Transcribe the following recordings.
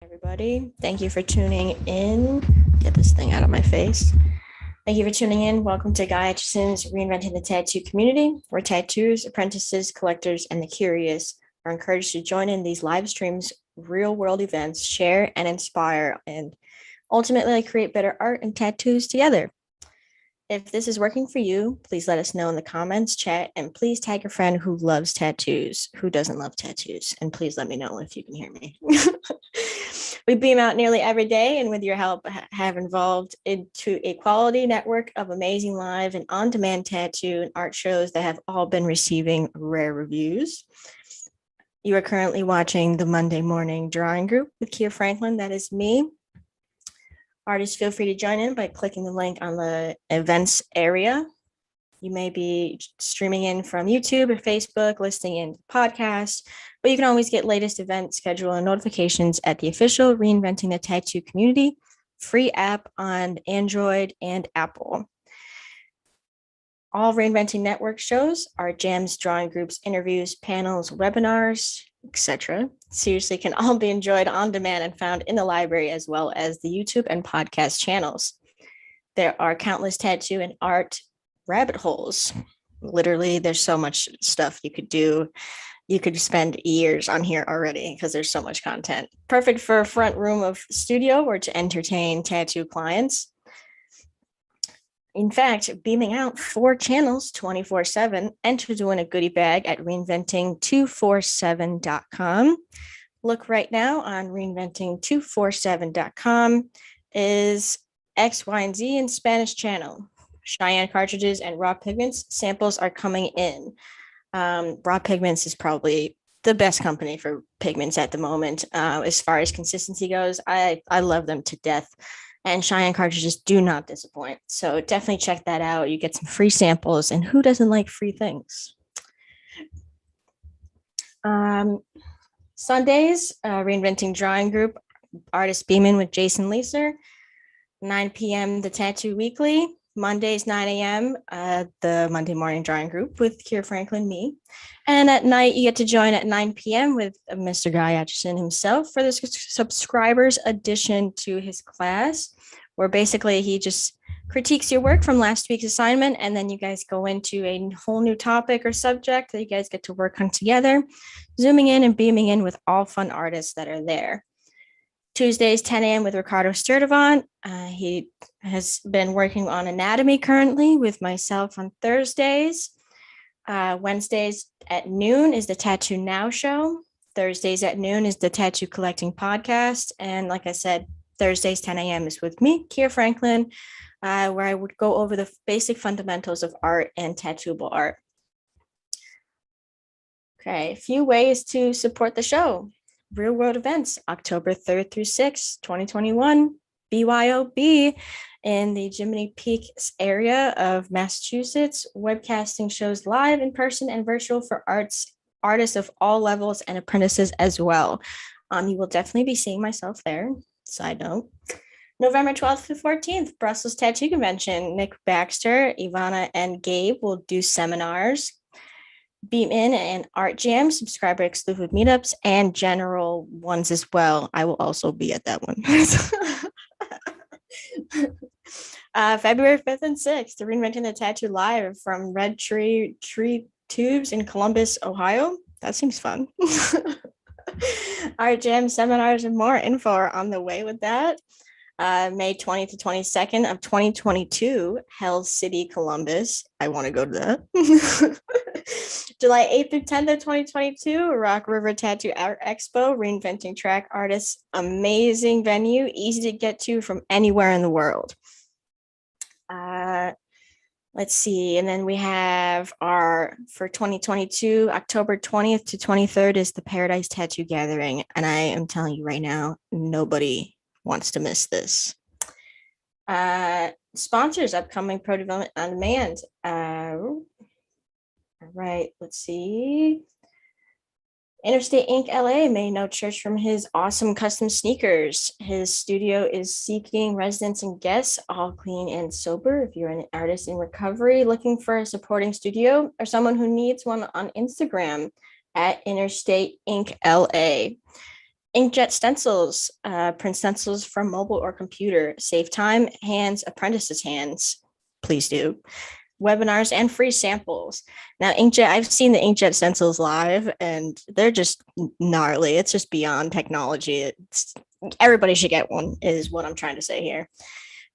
Everybody. Thank you for tuning in. Get this thing out of my face. Thank you for tuning in. Welcome to Guy Atchison's Reinventing the Tattoo Community, where tattoos, apprentices, collectors, and the curious are encouraged to join in these live streams, real world events, share and inspire, and ultimately create better art and tattoos together. If this is working for you, please let us know in the comments, chat, and please tag a friend who loves tattoos, who doesn't love tattoos, and please let me know if you can hear me. We beam out nearly every day, and with your help, have involved into a quality network of amazing live and on-demand tattoo and art shows that have all been receiving rare reviews. You are currently watching the Monday Morning Drawing Group with Kia Franklin. That is me. Artists, feel free to join in by clicking the link on the events area. You may be streaming in from YouTube or Facebook, listening in podcasts, but you can always get latest event schedule and notifications at the official Reinventing the Tattoo Community free app on Android and Apple. All Reinventing Network shows are jams, drawing groups, interviews, panels, webinars, etc. Seriously, can all be enjoyed on demand and found in the library as well as the YouTube and podcast channels. There are countless tattoo and art rabbit holes. Literally, there's so much stuff you could do. You could spend years on here already because there's so much content. Perfect for a front room of studio or to entertain tattoo clients. In fact, beaming out 4 channels 24/7, enter to win a goodie bag at reinventing247.com. Look right now on reinventing247.com is X, Y, and Z in Spanish channel. Cheyenne cartridges and raw pigments samples are coming in. Raw pigments is probably the best company for pigments at the moment. As far as consistency goes, I love them to death. And Cheyenne cartridges do not disappoint. So definitely check that out. You get some free samples, and who doesn't like free things? Sundays, Reinventing Drawing Group, Artist Beeman with Jason Leeser. 9 p.m. The Tattoo Weekly. Mondays, 9 a.m., the Monday Morning Drawing Group with Kia Franklin, me. And at night, you get to join at 9 p.m. with Mr. Guy Atchison himself for the subscribers edition to his class, where basically he just critiques your work from last week's assignment, and then you guys go into a whole new topic or subject that you guys get to work on together, zooming in and beaming in with all fun artists that are there. Tuesdays, 10 a.m. with Ricardo Sturdivant. He has been working on anatomy currently with myself on Thursdays. Wednesdays at noon is the Tattoo Now show. Thursdays at noon is the Tattoo Collecting podcast. And like I said, Thursdays, 10 a.m. is with me, Kia Franklin, where I would go over the basic fundamentals of art and tattooable art. Okay, a few ways to support the show. Real world events, October 3rd through 6th, 2021, BYOB in the Jiminy Peak area of Massachusetts. Webcasting shows live, in person, and virtual for artists of all levels and apprentices as well. You will definitely be seeing myself there. Side note. November 12th to 14th, Brussels Tattoo Convention. Nick Baxter, Ivana, and Gabe will do seminars. Beam in and art jams, subscriber exclusive meetups, and general ones as well. I will also be at that one. February 5th and 6th, Reinventing the Tattoo Live from Red Tree Tubes in Columbus, Ohio. That seems fun. Art jam, seminars, and more info are on the way with that. May 20th to 22nd of 2022, Hell City, Columbus. I want to go to that. July 8th through 10th of 2022, Rock River Tattoo Art Expo, Reinventing Track Artists. Amazing venue, easy to get to from anywhere in the world. Let's see. And then we have for 2022, October 20th to 23rd is the Paradise Tattoo Gathering. And I am telling you right now, nobody wants to miss this. Sponsors, upcoming Pro Development on Demand. All right, let's see. Interstate Inc. LA made no church from his awesome custom sneakers. His studio is seeking residents and guests, all clean and sober. If you're an artist in recovery looking for a supporting studio or someone who needs one, on Instagram at Interstate Inc. LA. Inkjet stencils, print stencils from mobile or computer. Save time, hands, apprentices' hands. Please do. Webinars and free samples. Now, inkjet, I've seen the inkjet stencils live, and they're just gnarly. It's just beyond technology. Everybody should get one, is what I'm trying to say here.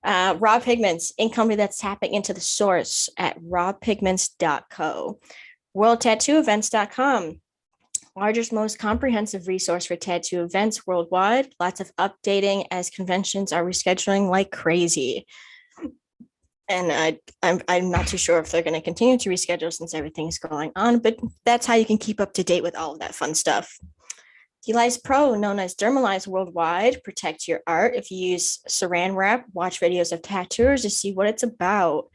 Raw Pigments, ink company that's tapping into the source at rawpigments.co. WorldTattooEvents.com, largest, most comprehensive resource for tattoo events worldwide. Lots of updating as conventions are rescheduling like crazy. And I'm not too sure if they're going to continue to reschedule since everything's going on, but that's how you can keep up to date with all of that fun stuff. Delize Pro, known as Dermalize Worldwide, protect your art. If you use saran wrap, watch videos of tattooers to see what it's about.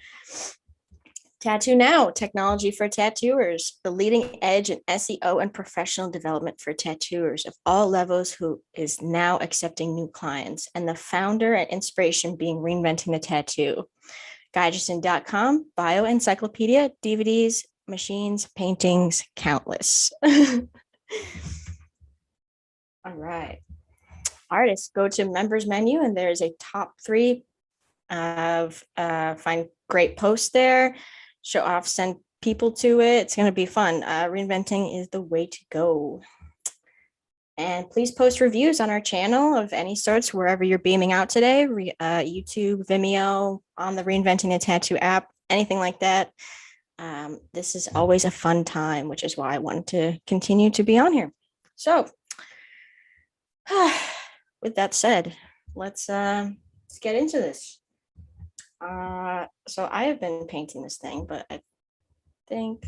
Tattoo Now, technology for tattooers, the leading edge in SEO and professional development for tattooers of all levels, who is now accepting new clients, and the founder and inspiration being Reinventing the Tattoo. Guygerson.com, bio encyclopedia, DVDs, machines, paintings, countless. All right. Artists, go to members menu, and there's a top 3 of find great posts there. Show off, send people to it. It's going to be fun. Reinventing is the way to go. And please post reviews on our channel of any sorts, wherever you're beaming out today, YouTube, Vimeo, on the Reinventing the Tattoo app, anything like that. This is always a fun time, which is why I wanted to continue to be on here. So with that said, let's get into this. So I have been painting this thing, but I think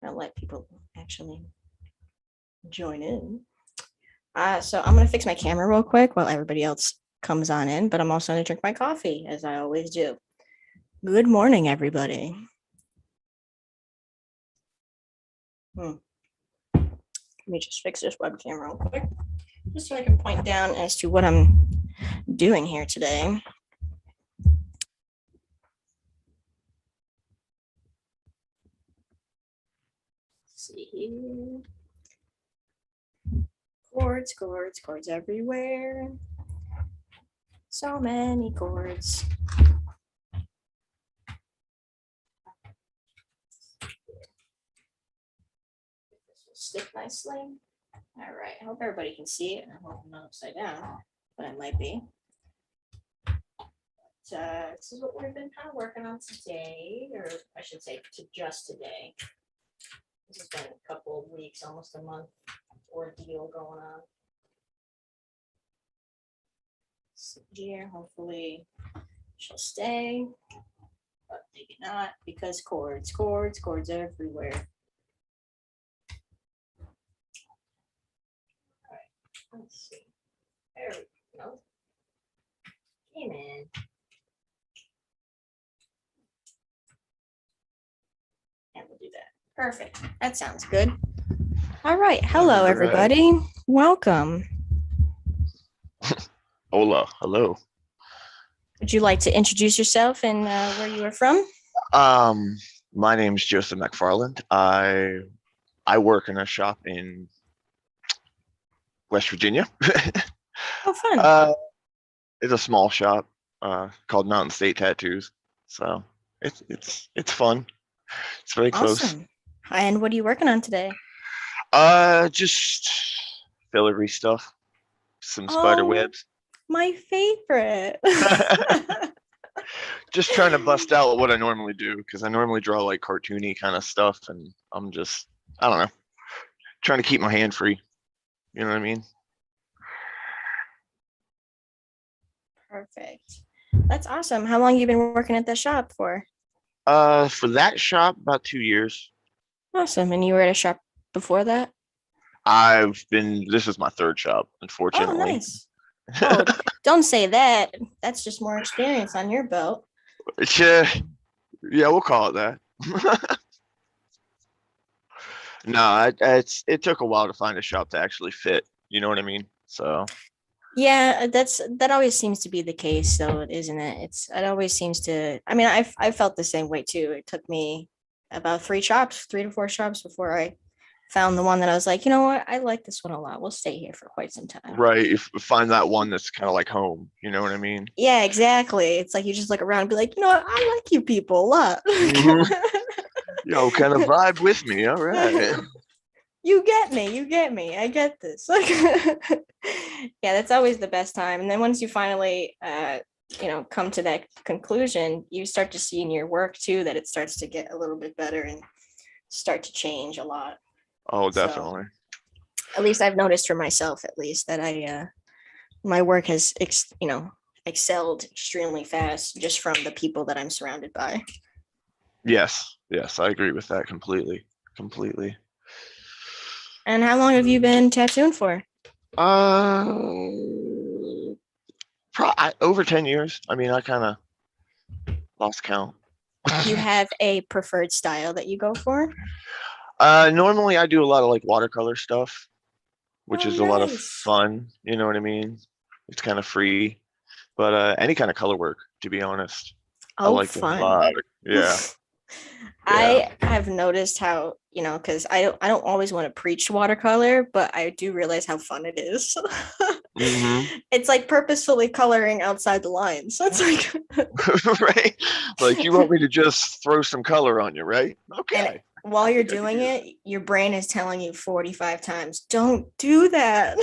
I'll let people actually join in. So I'm going to fix my camera real quick while everybody else comes on in, but I'm also going to drink my coffee, as I always do. Good morning, everybody. Let me just fix this webcam real quick, just so I can point down as to what I'm doing here today. Let's see here. Cords everywhere. So many cords. This will stick nicely. All right, I hope everybody can see it. I hope I'm not upside down, but I might be. This is what we've been kind of working on today, or I should say just today. This has been a couple of weeks, almost a month ordeal going on. So here, hopefully she'll stay, but maybe not, because cords everywhere. All right, let's see. There we go. Hey, man. And we'll do that. Perfect. That sounds good. All right. Hello, everybody. Welcome. Hola. Hello. Would you like to introduce yourself and where you are from? My name is Joseph McFarland. I work in a shop in West Virginia. Oh, fun. It's a small shop called Mountain State Tattoos. So it's fun. It's very close. And what are you working on today? Just filigree stuff. Some spider webs. My favorite. Just trying to bust out what I normally do, because I normally draw like cartoony kind of stuff, and I'm just, I don't know, trying to keep my hand free. You know what I mean? Perfect. That's awesome. How long have you been working at that shop for? For that shop, about 2 years. Awesome. And you were at a shop before that? This is my third shop, unfortunately. Oh, nice. Oh, don't say that. That's just more experience on your belt. Yeah, we'll call it that. No, it took a while to find a shop to actually fit. You know what I mean? So. Yeah, that always seems to be the case, though, isn't it? It always seems to. I mean, I felt the same way too. It took me about 3 to 4 shops before I found the one that I was like, you know what, I like this one a lot. We'll stay here for quite some time. Right. If find that one that's kind of like home, you know what I mean? Yeah, exactly. It's like you just look around and be like, you know what, I like you people a lot. Hmm. Yo, kind of vibe with me. All right. You get me, you get me. I get this. Like, yeah, that's always the best time. And then once you finally come to that conclusion, you start to see in your work too that it starts to get a little bit better and start to change a lot. Oh, So definitely. at least I've noticed for myself, at least, that my work has excelled extremely fast just from the people that I'm surrounded by. Yes. Yes, I agree with that completely. Completely. And how long have you been tattooing for? Uh, over 10 years. I mean, I kind of lost count. Do you have a preferred style that you go for? Normally I do a lot of like watercolor stuff, which Oh, is a lot of nice. fun. You know what I mean? It's kind of free, but any kind of color work, to be honest. I Oh, like a fun. lot. Yeah, yeah. I have noticed how, because I don't always want to preach watercolor, but I do realize how fun it is. Hmm. It's like purposefully coloring outside the lines. So it's like Right? Like you want me to just throw some color on you, right? and Okay. while I you're think I could doing do it, your brain is telling you 45 times, don't do that.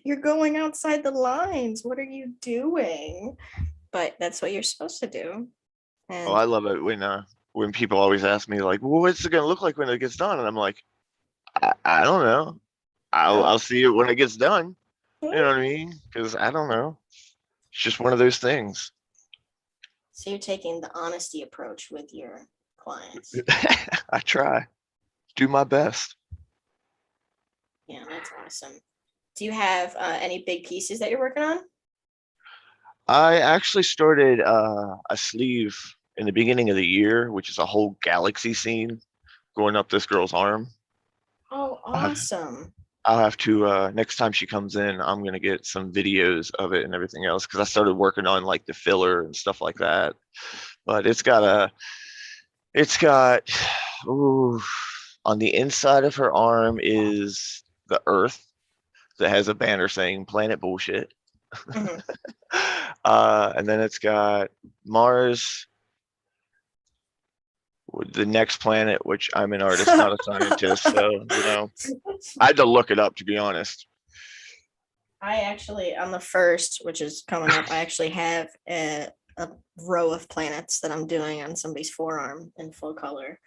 You're going outside the lines. What are you doing? But that's what you're supposed to do. Oh, And I love it when people always ask me like, "Well, what's it gonna look like when it gets done?" And I'm like, I don't know. I'll oh, see it when it gets done. You know what I mean? Because I don't know. It's just one of those things. so you're taking the honesty approach with your clients. I try, do my best. Yeah, that's awesome. Do you have any big pieces that you're working on? I actually started a sleeve in the beginning of the year, which is a whole galaxy scene going up this girl's arm. Oh, I'll awesome. I'll have to next time she comes in, I'm gonna get some videos of it and everything else because I started working on like the filler and stuff like that. But it's got ooh, on the inside of her arm is the Earth that has a banner saying "Planet Bullshit," Mhm. and then it's got Mars, the next planet, which I'm an artist, not a scientist, so I had to look it up to be honest. I actually, on the first, which is coming up, I actually have a row of planets that I'm doing on somebody's forearm in full color.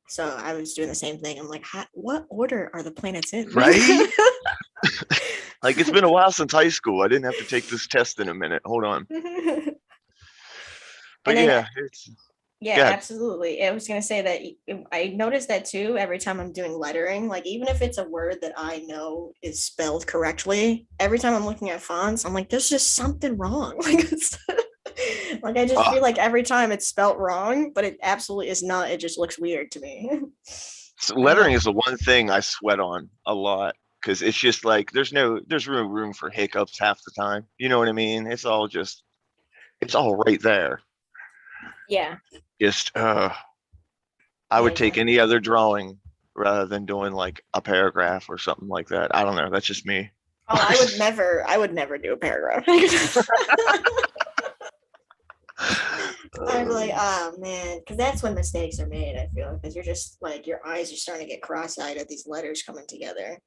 So I was doing the same thing. I'm like, what order are the planets in? Right? Like it's been a while since high school. I didn't have to take this test in a minute. Hold on. And But then yeah, it's yeah, good. absolutely. I was going to say that I noticed that too every time I'm doing lettering. Like, even if it's a word that I know is spelled correctly, every time I'm looking at fonts, I'm like, there's just something wrong. Like I just Oh, feel like every time it's spelt wrong, but it absolutely is not. It just looks weird to me. so I don't lettering know. is the one thing I sweat on a lot because it's just like there's no room for hiccups half the time. You know what I mean? It's all right there. Yeah. Just I Yeah, would take exactly. any other drawing rather than doing like a paragraph or something like that. I don't know. That's just me. Oh, I would never do a paragraph. I'm like, oh man, because that's when mistakes are made. I feel because you're just like your eyes are starting to get cross-eyed at these letters coming together,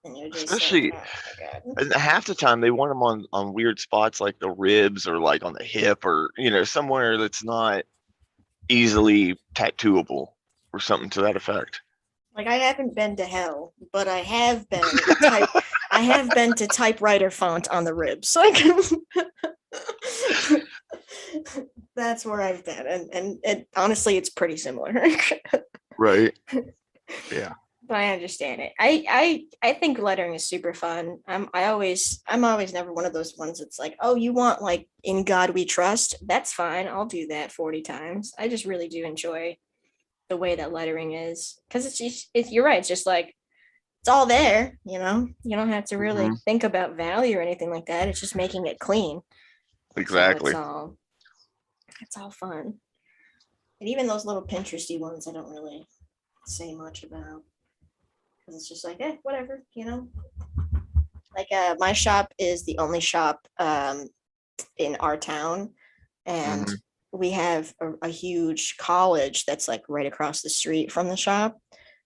and you're just like, Especially oh my god. and half the time they want them on weird spots like the ribs or like on the hip or somewhere that's not easily tattooable or something to that effect. Like I haven't been to hell, but I have been to typewriter font on the ribs. Like that's where I've been, and honestly, it's pretty similar. Right. Yeah. But I understand it. I think lettering is super fun. I'm always never one of those ones that's like, oh, you want like in God we trust? That's fine. I'll do that 40 times. I just really do enjoy the way that lettering is because you're right. It's just like it's all there. You don't have to Hmm. really think about value or anything like that. It's just making it clean. So Exactly. it's all fun. And even those little Pinteresty ones, I don't really say much about. because it's just like, whatever, Like my shop is the only shop in our town, and Hmm. we have a huge college that's like right across the street from the shop.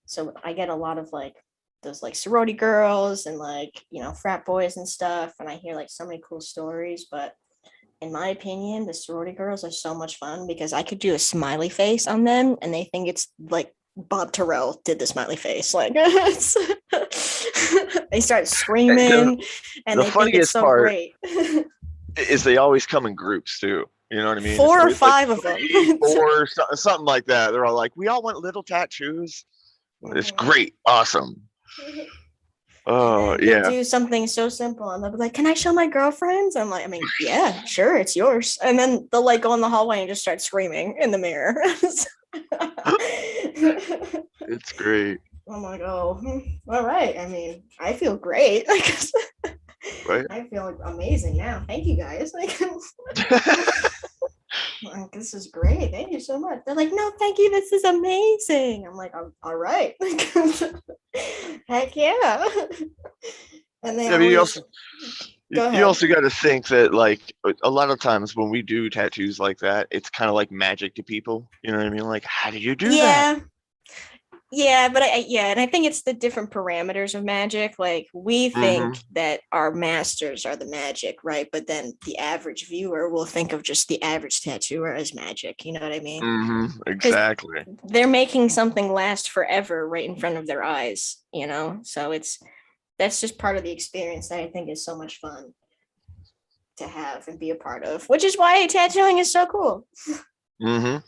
So I get a lot of like those like sorority girls and like frat boys and stuff, and I hear like so many cool stories. But in my opinion, the sorority girls are so much fun because I could do a smiley face on them and they think it's like Bob Terrell did the smiley face. Like they start The, screaming and the they think it's funniest so part great. is they always come in groups too. You know what I mean? It's Four or always like five of them. 3, 4, something like that. They're all like, "We all want little tattoos." It's Mhm. great, awesome. And Oh then you'll yeah, do something so simple and they'll be like, "Can I show my girlfriends?" I'm like, I mean, yeah, sure, it's yours. And then they'll like go in the hallway and just start screaming in the mirror. it's great, I'm like, oh, all right. I mean, I feel great. right? I feel amazing now. Thank you guys. Like, this is great. Thank you so much. They're like, no, thank you. This is amazing. I'm like, all right. Heck yeah. And they I mean, always go you ahead. also got to think that like a lot of times when we do tattoos like that, it's kind of like magic to people. You know what I mean? Like, how do you do that? Yeah, yeah, but yeah, and I think it's the different parameters of magic. Like we think Hmm. that our masters are the magic, right? But then the average viewer will think of just the average tattooer as magic. You know what I mean? Hmm. Because Exactly. they're making something last forever right in front of their eyes. So that's just part of the experience that I think is so much fun to have and be a part of, which is why tattooing is so cool. Hmm.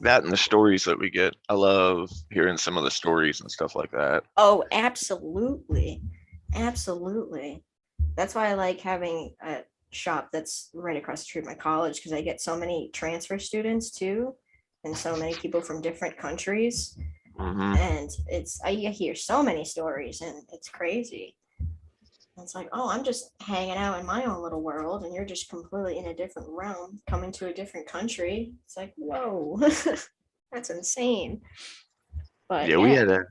That and the stories that we get. I love hearing some of the stories and stuff like that. Oh, absolutely. Absolutely. That's why I like having a shop that's right across the street from my college because I get so many transfer students too, and so many people from different countries. Hmm. And I hear so many stories, and it's crazy. It's like, oh, I'm just hanging out in my own little world, and you're just completely in a different realm, coming to a different country. It's like, whoa, that's insane. But Yeah, we yeah, had a.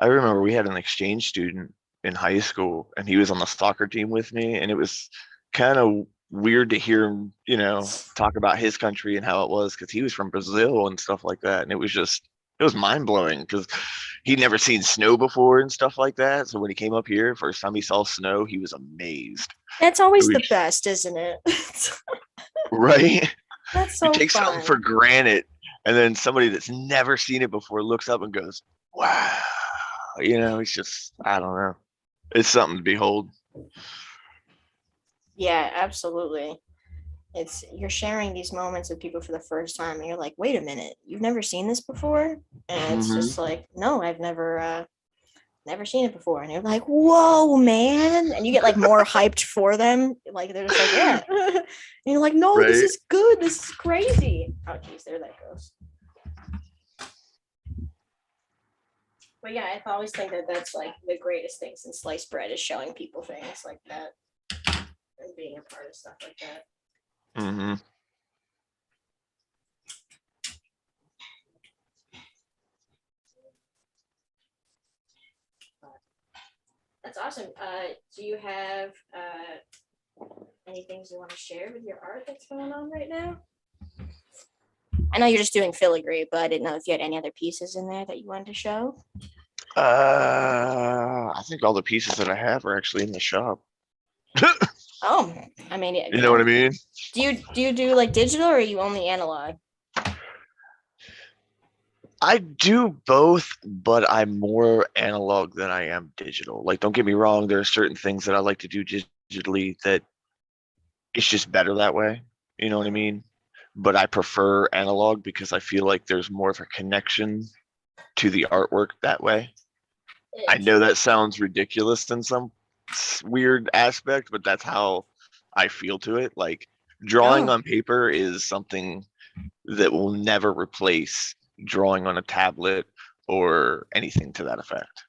I remember we had an exchange student in high school, and he was on the soccer team with me, and it was kind of weird to hear him, talk about his country and how it was because he was from Brazil and stuff like that, and it was mind blowing because he'd never seen snow before and stuff like that. So when he came up here, first time he saw snow, he was amazed. that's It always the was best, isn't it? right. That's You so take something for fun. granted, and then somebody that's never seen it before looks up and goes, "Wow." It's just, I don't know. It's something to behold. Yeah, absolutely. It's you're sharing these moments with people for the first time, and you're like, wait a minute, you've never seen this before? And it's Hmm. just like, no, I've never seen it before. And you're like, whoa, man. And you get like more hyped for them. Like they're just like, yeah. And you're like, no, this Right? is good. This is crazy. Oh geez, there that goes. But yeah, I always think that that's like the greatest things in sliced bread is showing people things like that and being a part of stuff like that. Hmm. But that's awesome. Do you have any things you want to share with your art that's going on right now? I know you're just doing filigree, but I didn't know if you had any other pieces in there that you wanted to show. I think all the pieces that I have are actually in the shop. Oh, I mean, You know what I mean? do like digital or are you only analog? I do both, but I'm more analog than I am digital. Like, don't get me wrong, there are certain things that I like to do digitally that it's just better that way. You know what I Mhm. mean? But I prefer analog because I feel like there's more of a connection to the artwork that way. I know that sounds ridiculous in some weird aspect, but that's how I feel to it. Like drawing No, on paper is something that will never replace drawing on a tablet or anything to that effect.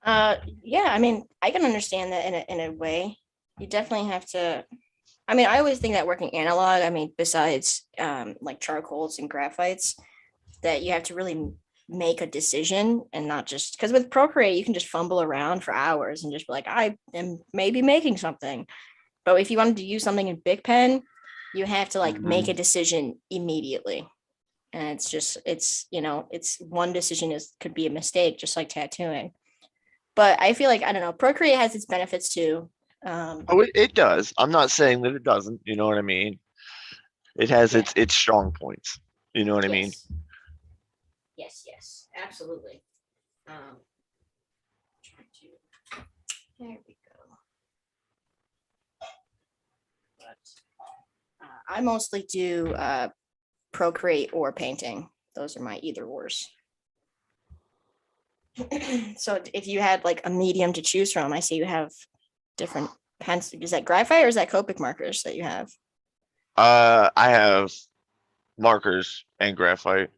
yeah, I mean, I can understand that in a way. You definitely have to. I mean, I always think that working analog. I mean, besides like charcoals and graphites, that you have to really make a decision and not just because with Procreate, you can just fumble around for hours and just be like, I am maybe making something. But if you wanted to use something in Big Pen, you have to like make a decision immediately. And it's one decision could be a mistake, just like tattooing. But I feel like, I don't know, Procreate has its benefits too. Oh, it does. I'm not saying that it doesn't. You know what I mean? It has Yeah. its strong points. You know what I mean? Yes. Yes, absolutely. Trying to, there we go. But I mostly do Procreate or painting. Those are my either ors. So if you had like a medium to choose from, I see you have different pens. Is that graphite or is that Copic markers that you have? I have markers and graphite,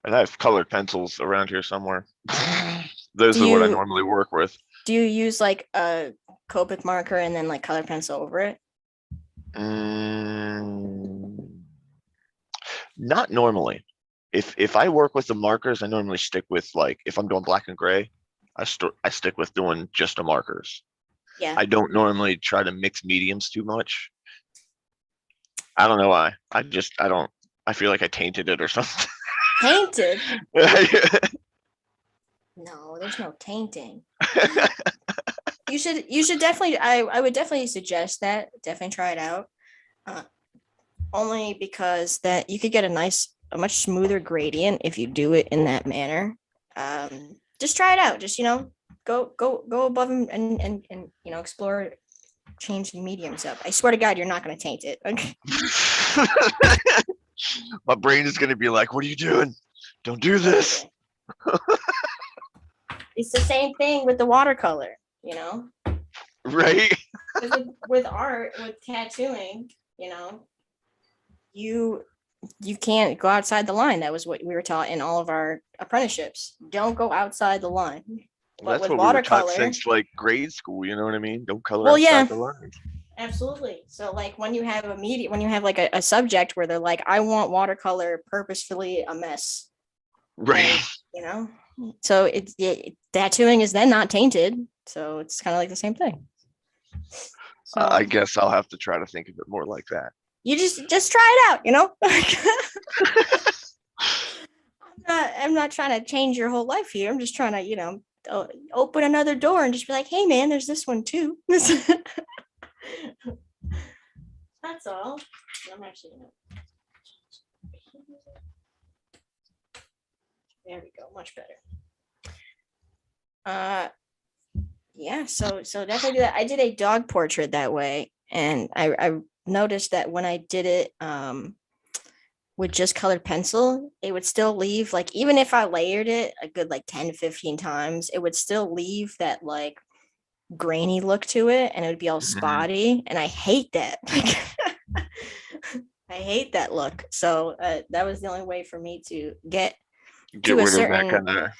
and I have colored pencils around here somewhere. Those Do are what I you normally work with. do you use like a Copic marker and then like color pencil over it? Mm, not normally. If I work with the markers, I normally stick with like if I'm doing black and gray, I stick with doing just the markers. Yeah. I don't normally try to mix mediums too much. I don't know why. I don't. I feel like I tainted it or something. Tainted? No, there's no tainting. You should definitely, I would definitely suggest that. Definitely try it out. Uh, Only because that you could get a much smoother gradient if you do it in that manner. Just try it out. Just go above and explore changing mediums up. I swear to God, you're not going to taint it. Okay. My brain is gonna be like, "What are you doing? Don't do this." It's the same thing with the watercolor, Right? with art, with tattooing, you can't go outside the line. That was what we were taught in all of our apprenticeships. Don't go outside the line. But That's with what we were taught watercolor, since like grade school. You know what I mean? Don't color well, outside yeah, the lines. absolutely. So like when you have when you have like a subject where they're like, I want watercolor purposefully a mess, Right. and so tattooing is then not tainted. So it's kind of like the same thing. So I guess I'll have to try to think of it more like that. you just try it out, I'm not trying to change your whole life here. I'm just trying to, open another door and just be like, hey man, there's this one too. That's all. I'm actually gonna. There we go, much better. Yeah, so definitely do that. I did a dog portrait that way, and I noticed that when I did it with just colored pencil, it would still leave, like, even if I layered it a good like 10 to 15 times, it would still leave that like grainy look to it, and it would be all spotty, and I hate that. I hate that look. So that was the only way for me to get to a rid of that certain kind of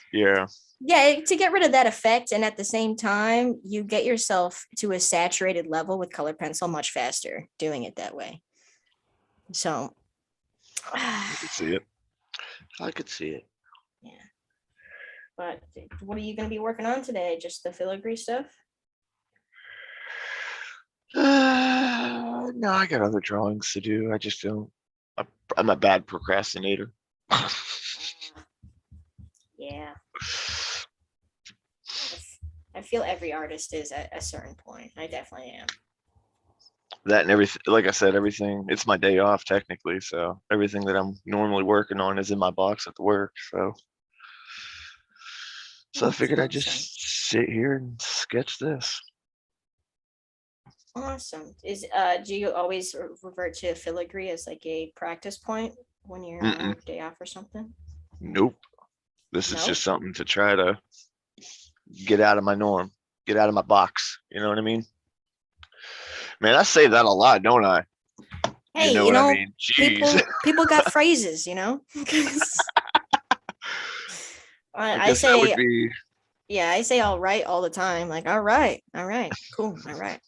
to get rid of that effect, and at the same time you get yourself to a saturated level with colored pencil much faster doing it that way. So I could see it. I could see it. yeah. But what are you going to be working on today? Just the filigree stuff? No, I got other drawings to do. I just don't. I'm a bad procrastinator. Yeah. I feel every artist is at a certain point. I definitely am. That and everything, like I said, everything, it's my day off technically. So everything that I'm normally working on is in my box at the work. So I figured I'd just sit here and sketch this. Awesome. Do you always revert to filigree as like a practice point when you're on day off or something? Nope. This is just something to try to get out of my norm, get out of my box. You know what I mean? Man, I say that a lot, don't I? Hey, what I mean? Jeez. People got phrases, I say, yeah, I say all right all the time. Like, all right, cool, all right.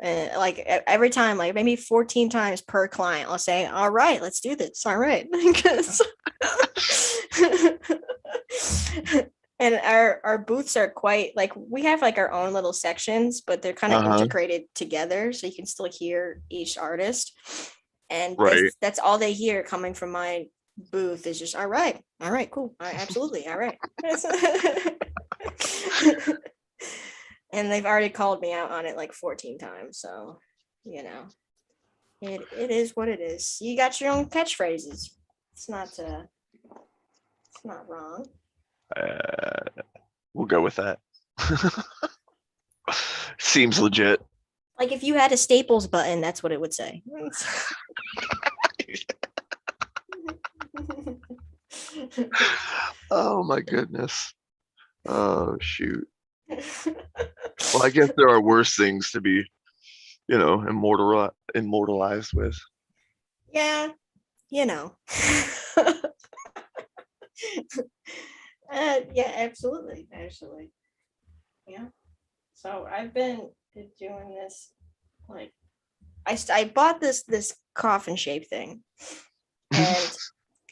And like every time, like maybe 14 times per client, I'll say, all right, let's do this. All right. And our booths are quite like we have like our own little sections, but they're kind of Uh-huh. integrated together so you can still hear each artist. And Right. that's all they hear coming from my booth is just all right, cool, all right, absolutely, all right. And they've already called me out on it like 14 times, so you know it is what it is. You got your own catchphrases. It's not it's not wrong. Uh, we'll go with that. Seems legit. Like if you had a Staples button, that's what it would say. Oh my goodness. Oh shoot. Well, I guess there are worse things to be, immortalized with. Yeah, you know. Yeah, absolutely, actually. Yeah. So I've been doing this like I bought this coffin shape thing, and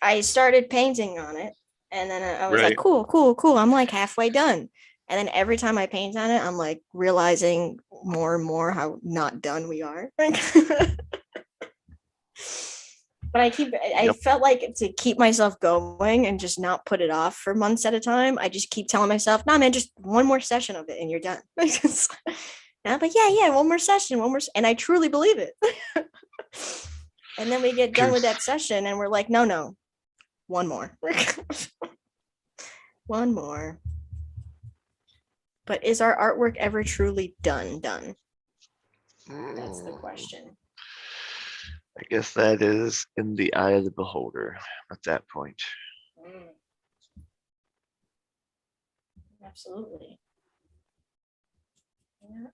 I started painting on it, and then I was like, Right. cool, cool, cool. I'm like halfway done. And then every time I paint on it, I'm like realizing more and more how not done we are. But I Yep. felt like to keep myself going and just not put it off for months at a time, I just keep telling myself, nah, man, just one more session of it and you're done. And I'm like, yeah, one more session, and I truly believe it. And then we get done with that session and we're like, no, one more. One more. But is our artwork ever truly done? That's the question. I guess that is in the eye of the beholder at that point. Mm, absolutely. Yeah.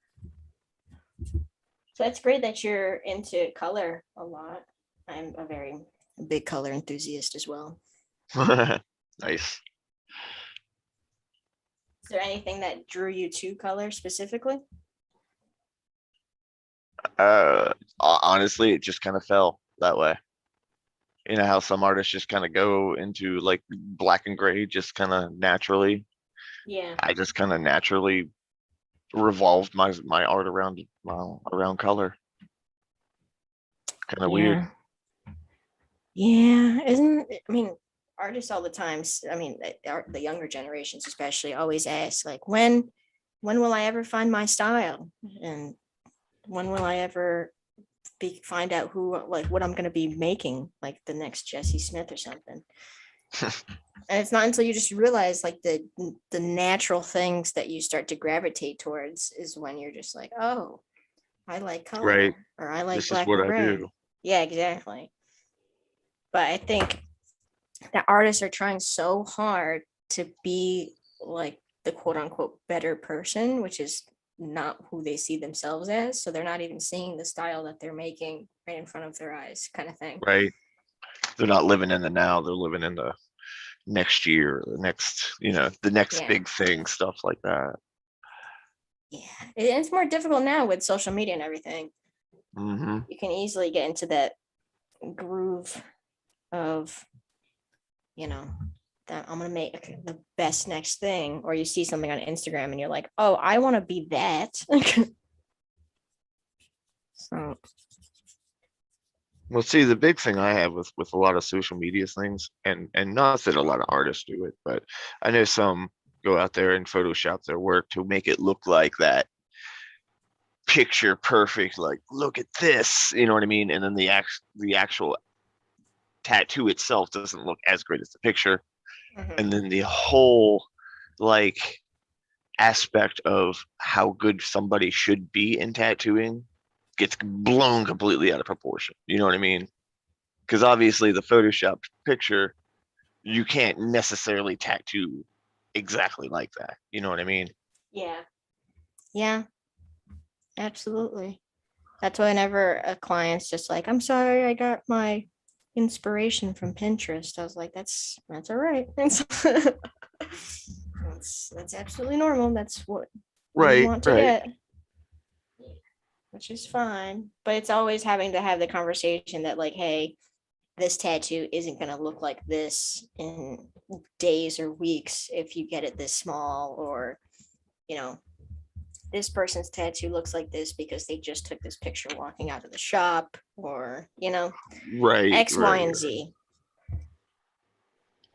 So it's great that you're into color a lot. I'm a very big color enthusiast as well. Nice. Is there anything that drew you to color specifically? Honestly, it just kind of fell that way. You know how some artists just kind of go into like black and gray just kind of naturally. Yeah. I just kind of naturally revolved my art around color. Kind of weird. Yeah. Yeah. Isn't I mean artists all the time. I mean the younger generations especially always ask like when will I ever find my style, and when will I ever find out who like what I'm going to be making like the next Jesse Smith or something. And it's not until you just realize like the natural things that you start to gravitate towards is when you're just like, oh, I like Right. color or I like This is black what and I do. gray. Yeah, exactly. But I think that artists are trying so hard to be like the quote unquote better person, which is not who they see themselves as. So they're not even seeing the style that they're making right in front of their eyes, kind of thing. Right. They're not living in the now. They're living in the next year, the next Yeah. big thing, stuff like that. Yeah. It's more difficult now with social media and everything. Hmm. You can easily get into that groove of, you know, that I'm gonna make the best next thing, or you see something on Instagram and you're like, oh, I want to be that. So Well, see, the big thing I have with a lot of social media things, and not that a lot of artists do it, but I know some go out there and Photoshop their work to make it look like that picture perfect, like look at this, you know what I mean? And then the actual tattoo itself doesn't look as great as the picture. And mhm. then the whole like aspect of how good somebody should be in tattooing gets blown completely out of proportion. You know what I mean? Because obviously the Photoshop picture, you can't necessarily tattoo exactly like that. You know what I mean? Yeah, yeah, absolutely. That's why whenever a client's just like, I'm sorry, I got my inspiration from Pinterest. I was like, that's all right. That's absolutely normal. That's what you Right, want to right. get. which is fine. But it's always having to have the conversation that, like, hey, this tattoo isn't going to look like this in days or weeks if you get it this small, or, you know, this person's tattoo looks like this because they just took this picture walking out of the shop, or, Right, X, Y, right. and Z.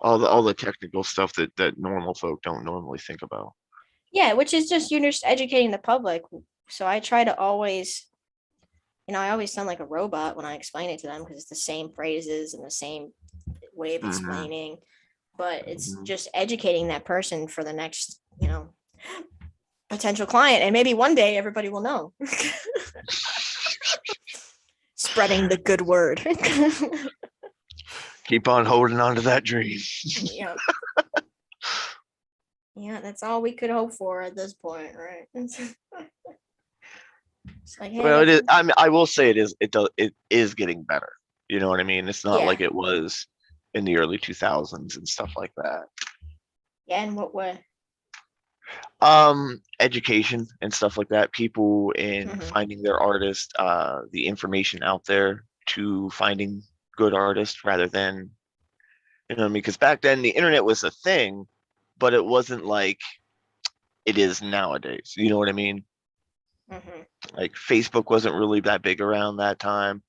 All the technical stuff that normal folk don't normally think about. Yeah, which is just you're just educating the public. So I try to always, I always sound like a robot when I explain it to them because it's the same phrases and the same way of Hmm. explaining. But it's Hmm. just educating that person for the next, potential client. And maybe one day everybody will know. Spreading the good word. Keep on holding on to that dream. Yeah. Yeah, that's all we could hope for at this point, right? It's like, hey, Well, it is. I mean, I will say it is getting better. You know what I mean? It's not yeah. like it was in the early 2000s and stuff like that. Yeah, in what way? Education and stuff like that. People in Mm-hmm. finding their artist, the information out there to finding good artists rather than, you know what I mean? Because back then the internet was a thing, but it wasn't like it is nowadays. You know what I mean? Mm-hmm. Like Facebook wasn't really that big around that time.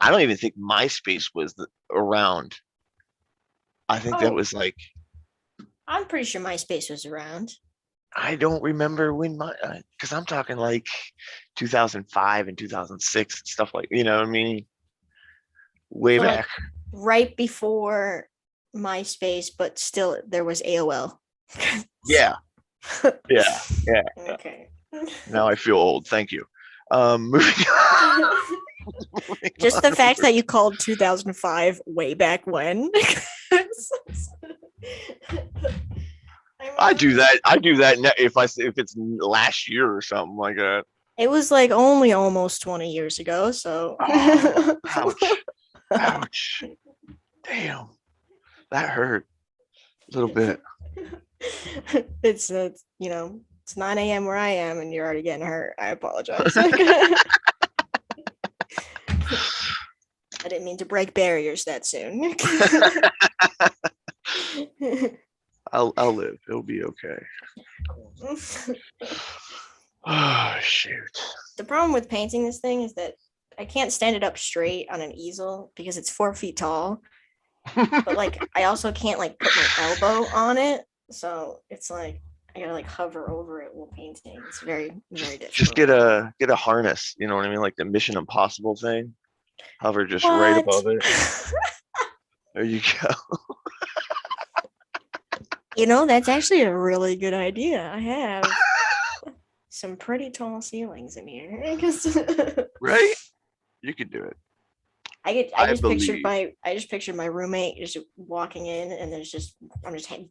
I don't even think MySpace was around. I think that Oh, was like, I'm pretty sure MySpace was around. I don't remember when because I'm talking like 2005 and 2006 and stuff like, you know what I mean? Way So like back. right before MySpace, but still there was AOL. Yeah, yeah, yeah. Okay. Now I feel old. Thank you. Moving on. Moving Just the on. fact that you called 2005 way back when. I I mean, do that. I do that if it's last year or something like that. it was like only almost 20 years ago, so Oh, ouch, ouch. Damn, that hurt a little bit. it's 9 a.m. where I am and you're already getting hurt. I apologize. I didn't mean to break barriers that soon. I'll live. It'll be okay. Oh shoot. The problem with painting this thing is that I can't stand it up straight on an easel because it's 4 feet tall. But like I also can't like put my elbow on it. So it's like I gotta like hover over it while painting. It's very, very Just difficult. get a harness. You know what I mean? Like the Mission Impossible thing. Hover just right What? above it. There you go. That's actually a really good idea. I have some pretty tall ceilings in here. Right? You could do it. I I just pictured believe. my roommate just walking in and I'm just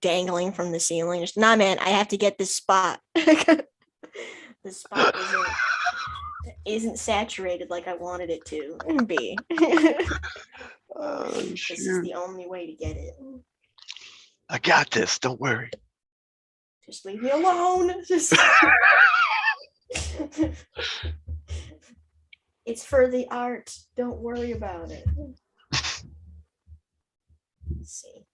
dangling from the ceiling. Just nah, man, I have to get this spot. This spot isn't saturated like I wanted it to be. Oh This is shoot. the only way to get it. I got this. Don't worry. Just leave me alone. Just it's for the art. Don't worry about it. Let's see.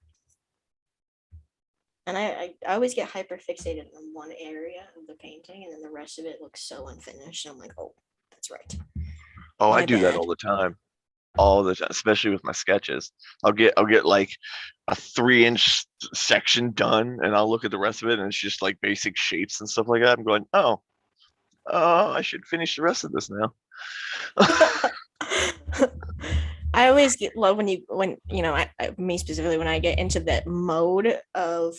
And I always get hyper fixated on one area of the painting, and then the rest of it looks so unfinished. I'm like, oh, that's right. Oh, I My do that bad. all the time. All the time, especially with my sketches. I'll get like a 3 inch section done and I'll look at the rest of it and it's just like basic shapes and stuff like that. I'm going, oh, I should finish the rest of this now. I always get love me specifically when I get into that mode of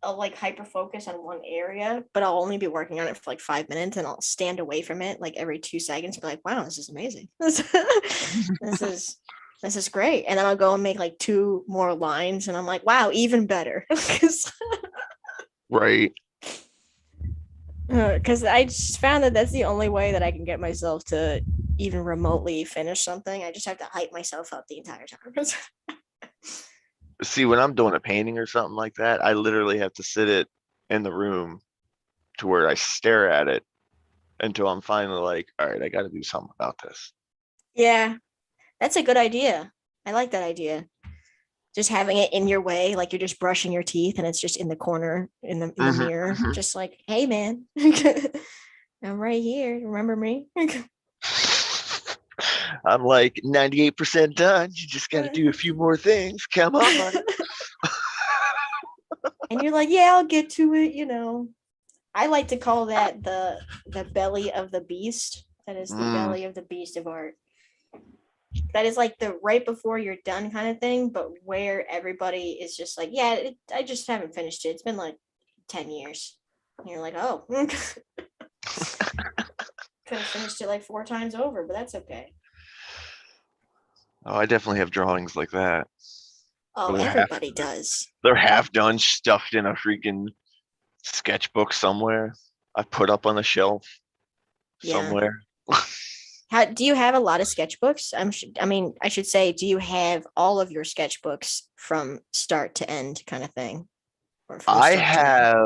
I'll like hyper focus on one area, but I'll only be working on it for like 5 minutes and I'll stand away from it like every 2 seconds and be like, wow, this is amazing. This is this is great. And then I'll go and make like two more lines and I'm like, wow, even better. Right. Because I just found that that's the only way that I can get myself to even remotely finish something. I just have to hype myself up the entire time. See, when I'm doing a painting or something like that, I literally have to sit it in the room to where I stare at it until I'm finally like, all right, I got to do something about this. Yeah, that's a good idea. I like that idea. Just having it in your way, like you're just brushing your teeth and it's just in the corner in the Hmm. mirror, Hmm. just like, hey man, I'm right here. Remember me? I'm like 98% done. You just got to do a few more things. Come on. And you're like, yeah, I'll get to it. I like to call that the belly of the beast. That is the Mm, belly of the beast of art. That is like the right before you're done kind of thing, but where everybody is just like, yeah, I just haven't finished it. It's been like 10 years. And you're like, oh, could have finished it like 4 times over, but that's okay. oh, I definitely have drawings like that. Oh, Where everybody does. they're half done, stuffed in a freaking sketchbook somewhere. I put up on the shelf Yeah. somewhere. How do you have a lot of sketchbooks? I mean, I should say, do you have all of your sketchbooks from start to end kind of thing? Or from I start to now?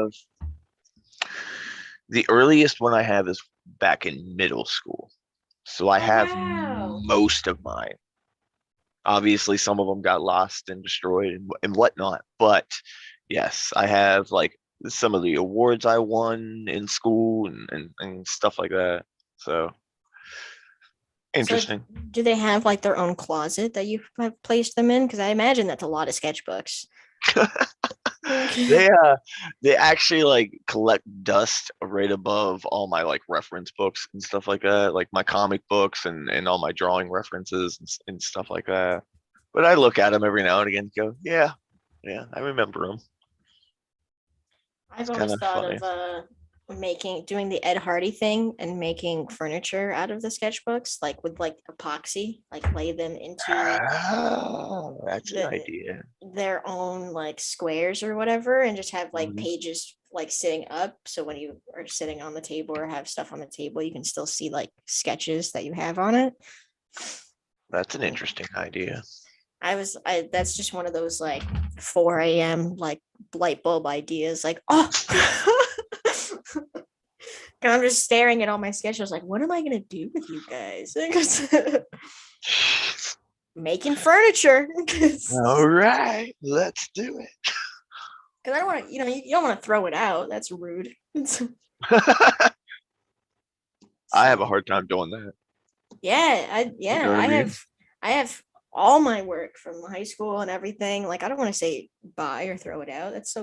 have the earliest one I have is back in middle school. So I Oh have wow. most of mine. Obviously, some of them got lost and destroyed and whatnot. But yes, I have like some of the awards I won in school and stuff like that. So So interesting. do they have like their own closet that you have placed them in? Because I imagine that's a lot of sketchbooks. They they actually like collect dust right above all my like reference books and stuff like that, like my comic books and all my drawing references and stuff like that. But I look at them every now and again and go, yeah, yeah, I remember them. I've It's kind always of thought funny. of doing the Ed Hardy thing and making furniture out of the sketchbooks, like with like epoxy, like lay them into Oh, that's an the idea. their own like squares or whatever, and just have like Mhm. pages like sitting up, so when you are sitting on the table or have stuff on the table you can still see like sketches that you have on it. That's an Like interesting idea. I that's just one of those like 4 a.m. like light bulb ideas, like, oh. And I'm just staring at all my sketches, like, what am I gonna do with you guys? Making furniture. All right, let's do it. Because I don't want to, you don't want to throw it out. That's rude. I have a So hard time doing that. You know what I mean? I have all my work from high school and everything. Like, I don't want to say bye or throw it out. That's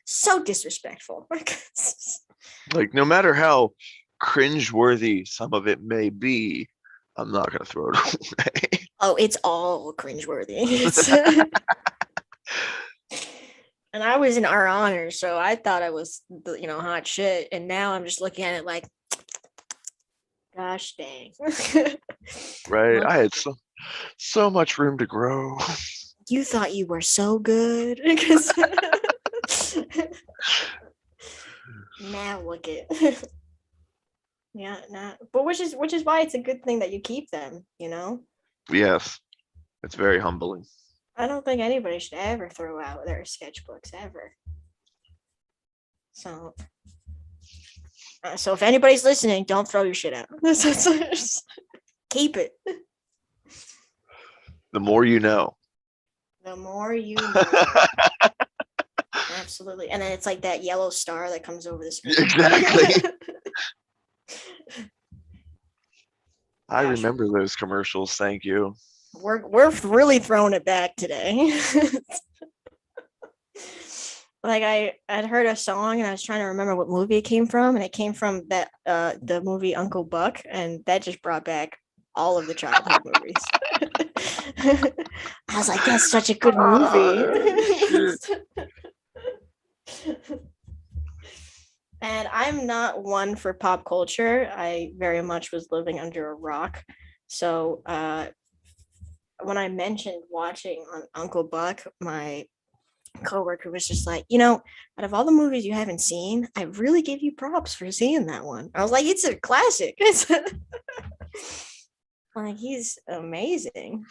so disrespectful. Like, no matter how cringeworthy some of it may be, I'm not gonna throw it away. Oh, it's all cringeworthy. It's and I was in our honor, so I thought I was hot shit. And now I'm just looking at it like, gosh dang. Right? Look, I had so much room to grow. you thought you were so good. Now look it. Yeah, nah. But which is why it's a good thing that you keep them. Yes, it's very humbling. I don't think anybody should ever throw out their sketchbooks ever. So so if anybody's listening, don't throw your shit out. Keep it. The more you know. The more you know. Absolutely. And then it's like that yellow star that comes over the screen. Exactly. I Gosh, remember those commercials. Thank you. we're really throwing it back today. Like I'd heard a song and I was trying to remember what movie it came from, and it came from that the movie Uncle Buck, and that just brought back all of the childhood movies. I was like, that's such a good movie. Shit. And I'm not one for pop culture. I very much was living under a rock. So when I mentioned watching on Uncle Buck, my coworker was just like, out of all the movies you haven't seen, I really give you props for seeing that one. I was like, it's a classic. It's like, he's amazing.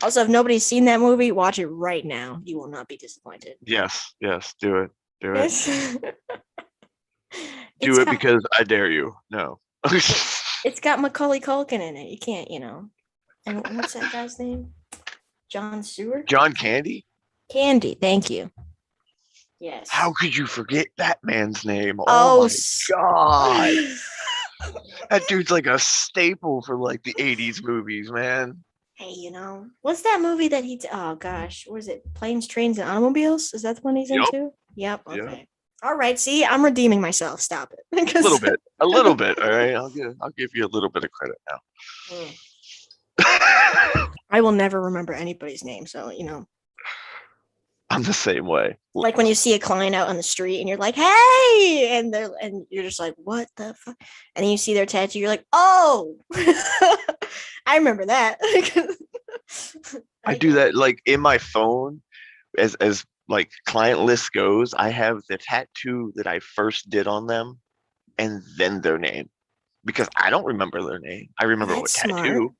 Also, if nobody's seen that movie, watch it right now. You will not be disappointed. Yes, yes, do it. Do it. It's Do it's it got because I dare you. No. It's got Macaulay Culkin in it. You can't, And what's that guy's name? John Stewart? John Candy? Candy. Thank you. Yes. How could you forget that man's name? Oh Oh, my God. That dude's like a staple for like the 80s movies, man. hey, what's that movie that oh gosh, what is it? Planes, Trains, and Automobiles? Is that the one he's Yep. into? Yep. Yeah. Okay. All right. See, I'm redeeming myself. Stop it. A little bit. A little bit. All right. I'll give you a little bit of credit now. I will never remember anybody's name. So, I'm the same way. like when you see a client out on the street and you're like, hey, and you're just like, what the fuck? And then you see their tattoo, you're like, oh, I remember that. I do that like in my phone as like client list goes. I have the tattoo that I first did on them and then their name because I don't remember their name. I remember what smart. tattoo.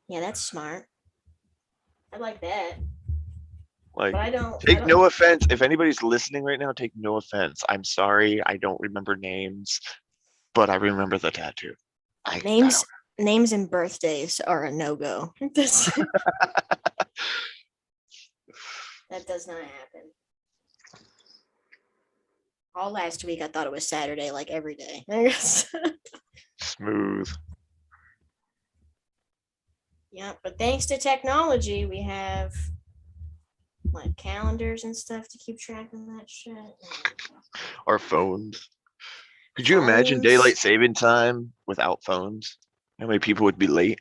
Yeah, that's smart. I like that. Like, but I don't take no offense. If anybody's listening right now, take no offense. I'm sorry. I don't remember names, but I remember the tattoo. Names and birthdays are a no-go. That does not happen. All last week, I thought it was Saturday, like every day. Smooth. Yeah, but thanks to technology, we have like calendars and stuff to keep track of that shit. Our phones. Could you imagine daylight saving time without phones? How many people would be late?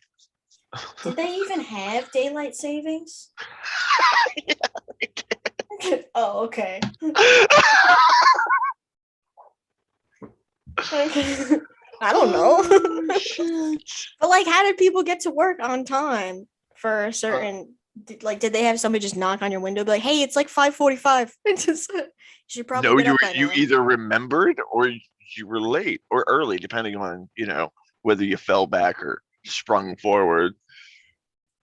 Did they even have daylight savings? Yeah, they did. Oh, okay. I don't know. But like, how did people get to work on time for a certain? Did they have somebody just knock on your window, be like, "Hey, it's like 5:45." You should probably No, you either remembered or you were late or early, depending on whether you fell back or sprung forward.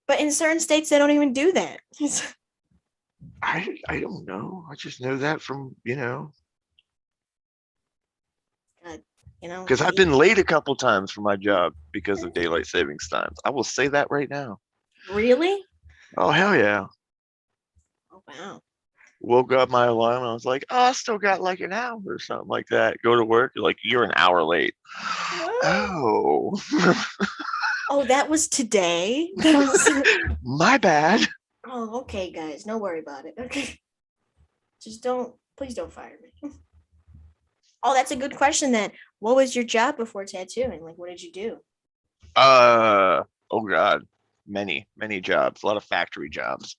But in certain states, they don't even do that. I don't know. I just know that from because I've been late a couple times for my job because of daylight savings times. I will say that right now. Really? Oh, hell yeah. Oh, wow. Woke up my alarm and I was like, oh, I still got like an hour or something like that. Go to work. You're like, you're an hour late. Oh. Oh, that was today? My bad. Oh, okay, guys. No worry about it. Okay. Please don't fire me. Oh, that's a good question then. What was your job before tattooing? Like, what did you do? Oh God. Many jobs, a lot of factory jobs.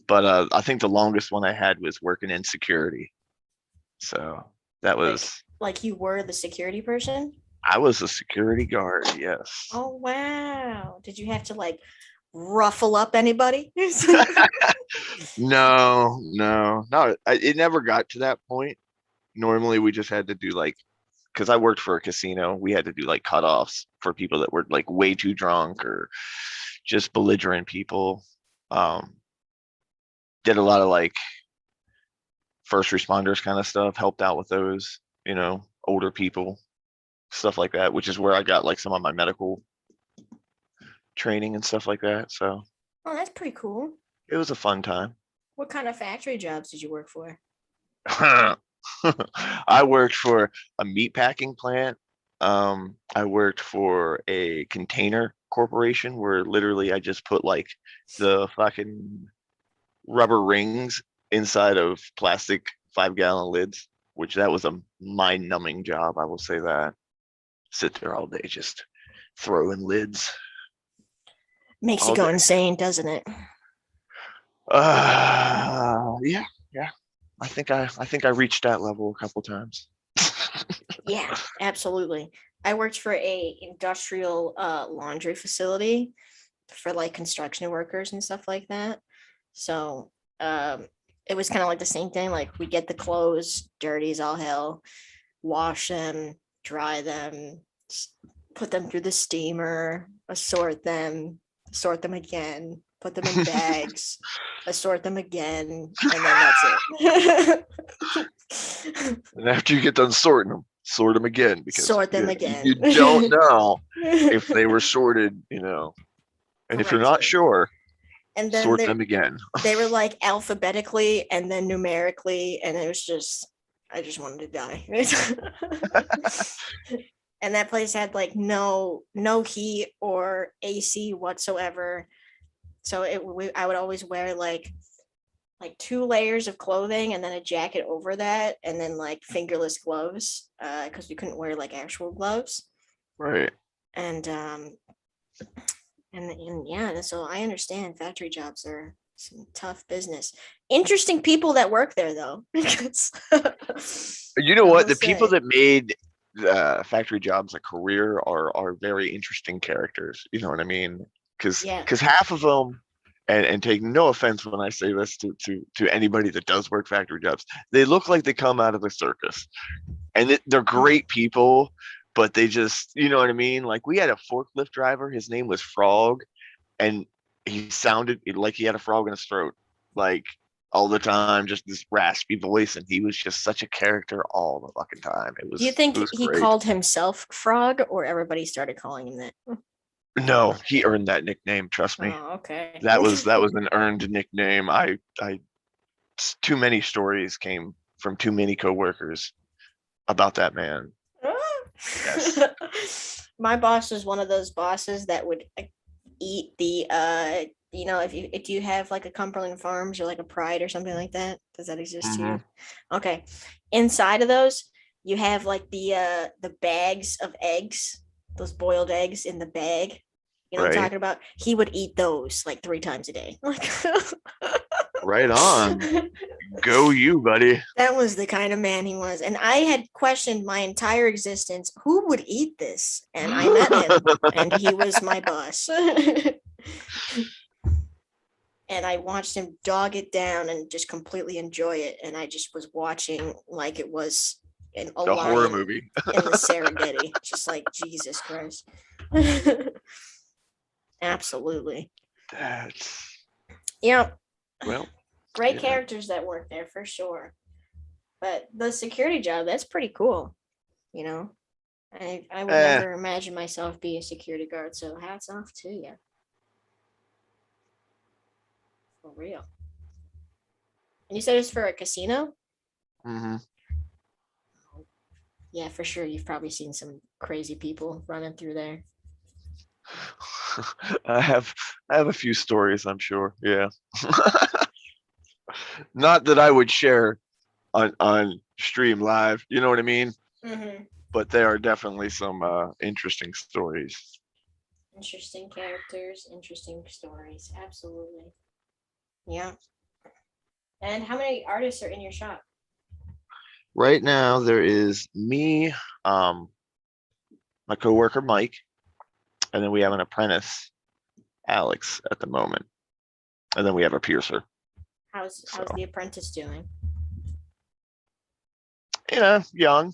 But I think the longest one I had was working in security. So that was like you were the security person? I was a security guard, yes. Oh wow. Did you have to like ruffle up anybody? No. It never got to that point. Normally we just had to do like, because I worked for a casino, we had to do like cutoffs for people that were like way too drunk or just belligerent people. Did a lot of like first responders kind of stuff, helped out with those, older people, stuff like that, which is where I got like some of my medical training and stuff like that. So oh, that's pretty cool. It was a fun time. What kind of factory jobs did you work for? I worked for a meat packing plant. I worked for a container corporation where literally I just put like the fucking rubber rings inside of plastic 5-gallon lids, which that was a mind-numbing job. I will say that. Sit there all day just throwing lids. Makes you go insane, doesn't it? Yeah. I think I reached that level a couple times. Yeah, absolutely. I worked for a industrial laundry facility for like construction workers and stuff like that. So it was kind of like the same thing. Like we get the clothes dirty as all hell, wash them, dry them, put them through the steamer, assort them again, put them in bags, assort them again, and then that's it. And after you get done sorting them, sort them again because Sort them you again. don't know if they were sorted, and if you're not Correctly. sure, And then sort them again. they were like alphabetically and then numerically, and it was just I just wanted to die. And that place had like no heat or AC whatsoever. So I would always wear like 2 layers of clothing and then a jacket over that, and then like fingerless gloves because we couldn't wear like actual gloves. Right. And and yeah, so I understand factory jobs are some tough business. Interesting people that work there though. You know I what? will The people say. that made factory jobs a career are very interesting characters. You know what I mean? Yeah. Because half of them, and take no offense when I say this to anybody that does work factory jobs, they look like they come out of the circus, and they're great people, but they just, you know what I mean? Like we had a forklift driver. His name was Frog, and he sounded like he had a frog in his throat, like all the time, just this raspy voice, and he was just such a character all the fucking time. It Do you was think it was he great. called himself Frog or everybody started calling him that? No, he earned that nickname. Trust me, Oh, okay. that was an earned nickname. I too many stories came from too many coworkers about that man. Yes. My boss was one of those bosses that would eat the if you have like a Cumberland Farms or like a Pride or something like that, does that exist Hmm. here? Okay. Inside of those, you have like the bags of eggs, those boiled eggs in the bag. You know what I'm Right. talking about? He would eat those like 3 times a day. Like Right on. Go you, buddy. that was the kind of man he was. And I had questioned my entire existence who would eat this? And I met him, and he was my boss. And I watched him dog it down and just completely enjoy it. And I just was watching like it was a A horror lion movie. in the Serengeti, just like Jesus Christ. Absolutely. That's Yeah, well, great yeah. characters that work there for sure. But the security job, that's pretty cool. You know, I would Eh, never imagine myself be a security guard. So hats off to you, for real. And you said it's for a casino? hmm. Yeah, for sure. You've probably seen some crazy people running through there. I have I have a few stories, I'm sure. Yeah. Not that I would share on stream live, you know what I mean? Mm-hmm. But there are definitely some interesting stories. Interesting characters, interesting stories. Absolutely. Yeah. And how many artists are in your shop? Right now there is me, um, my coworker Mike, and then we have an apprentice, Alex, at the moment. And then we have a piercer. How's So, the apprentice doing? young.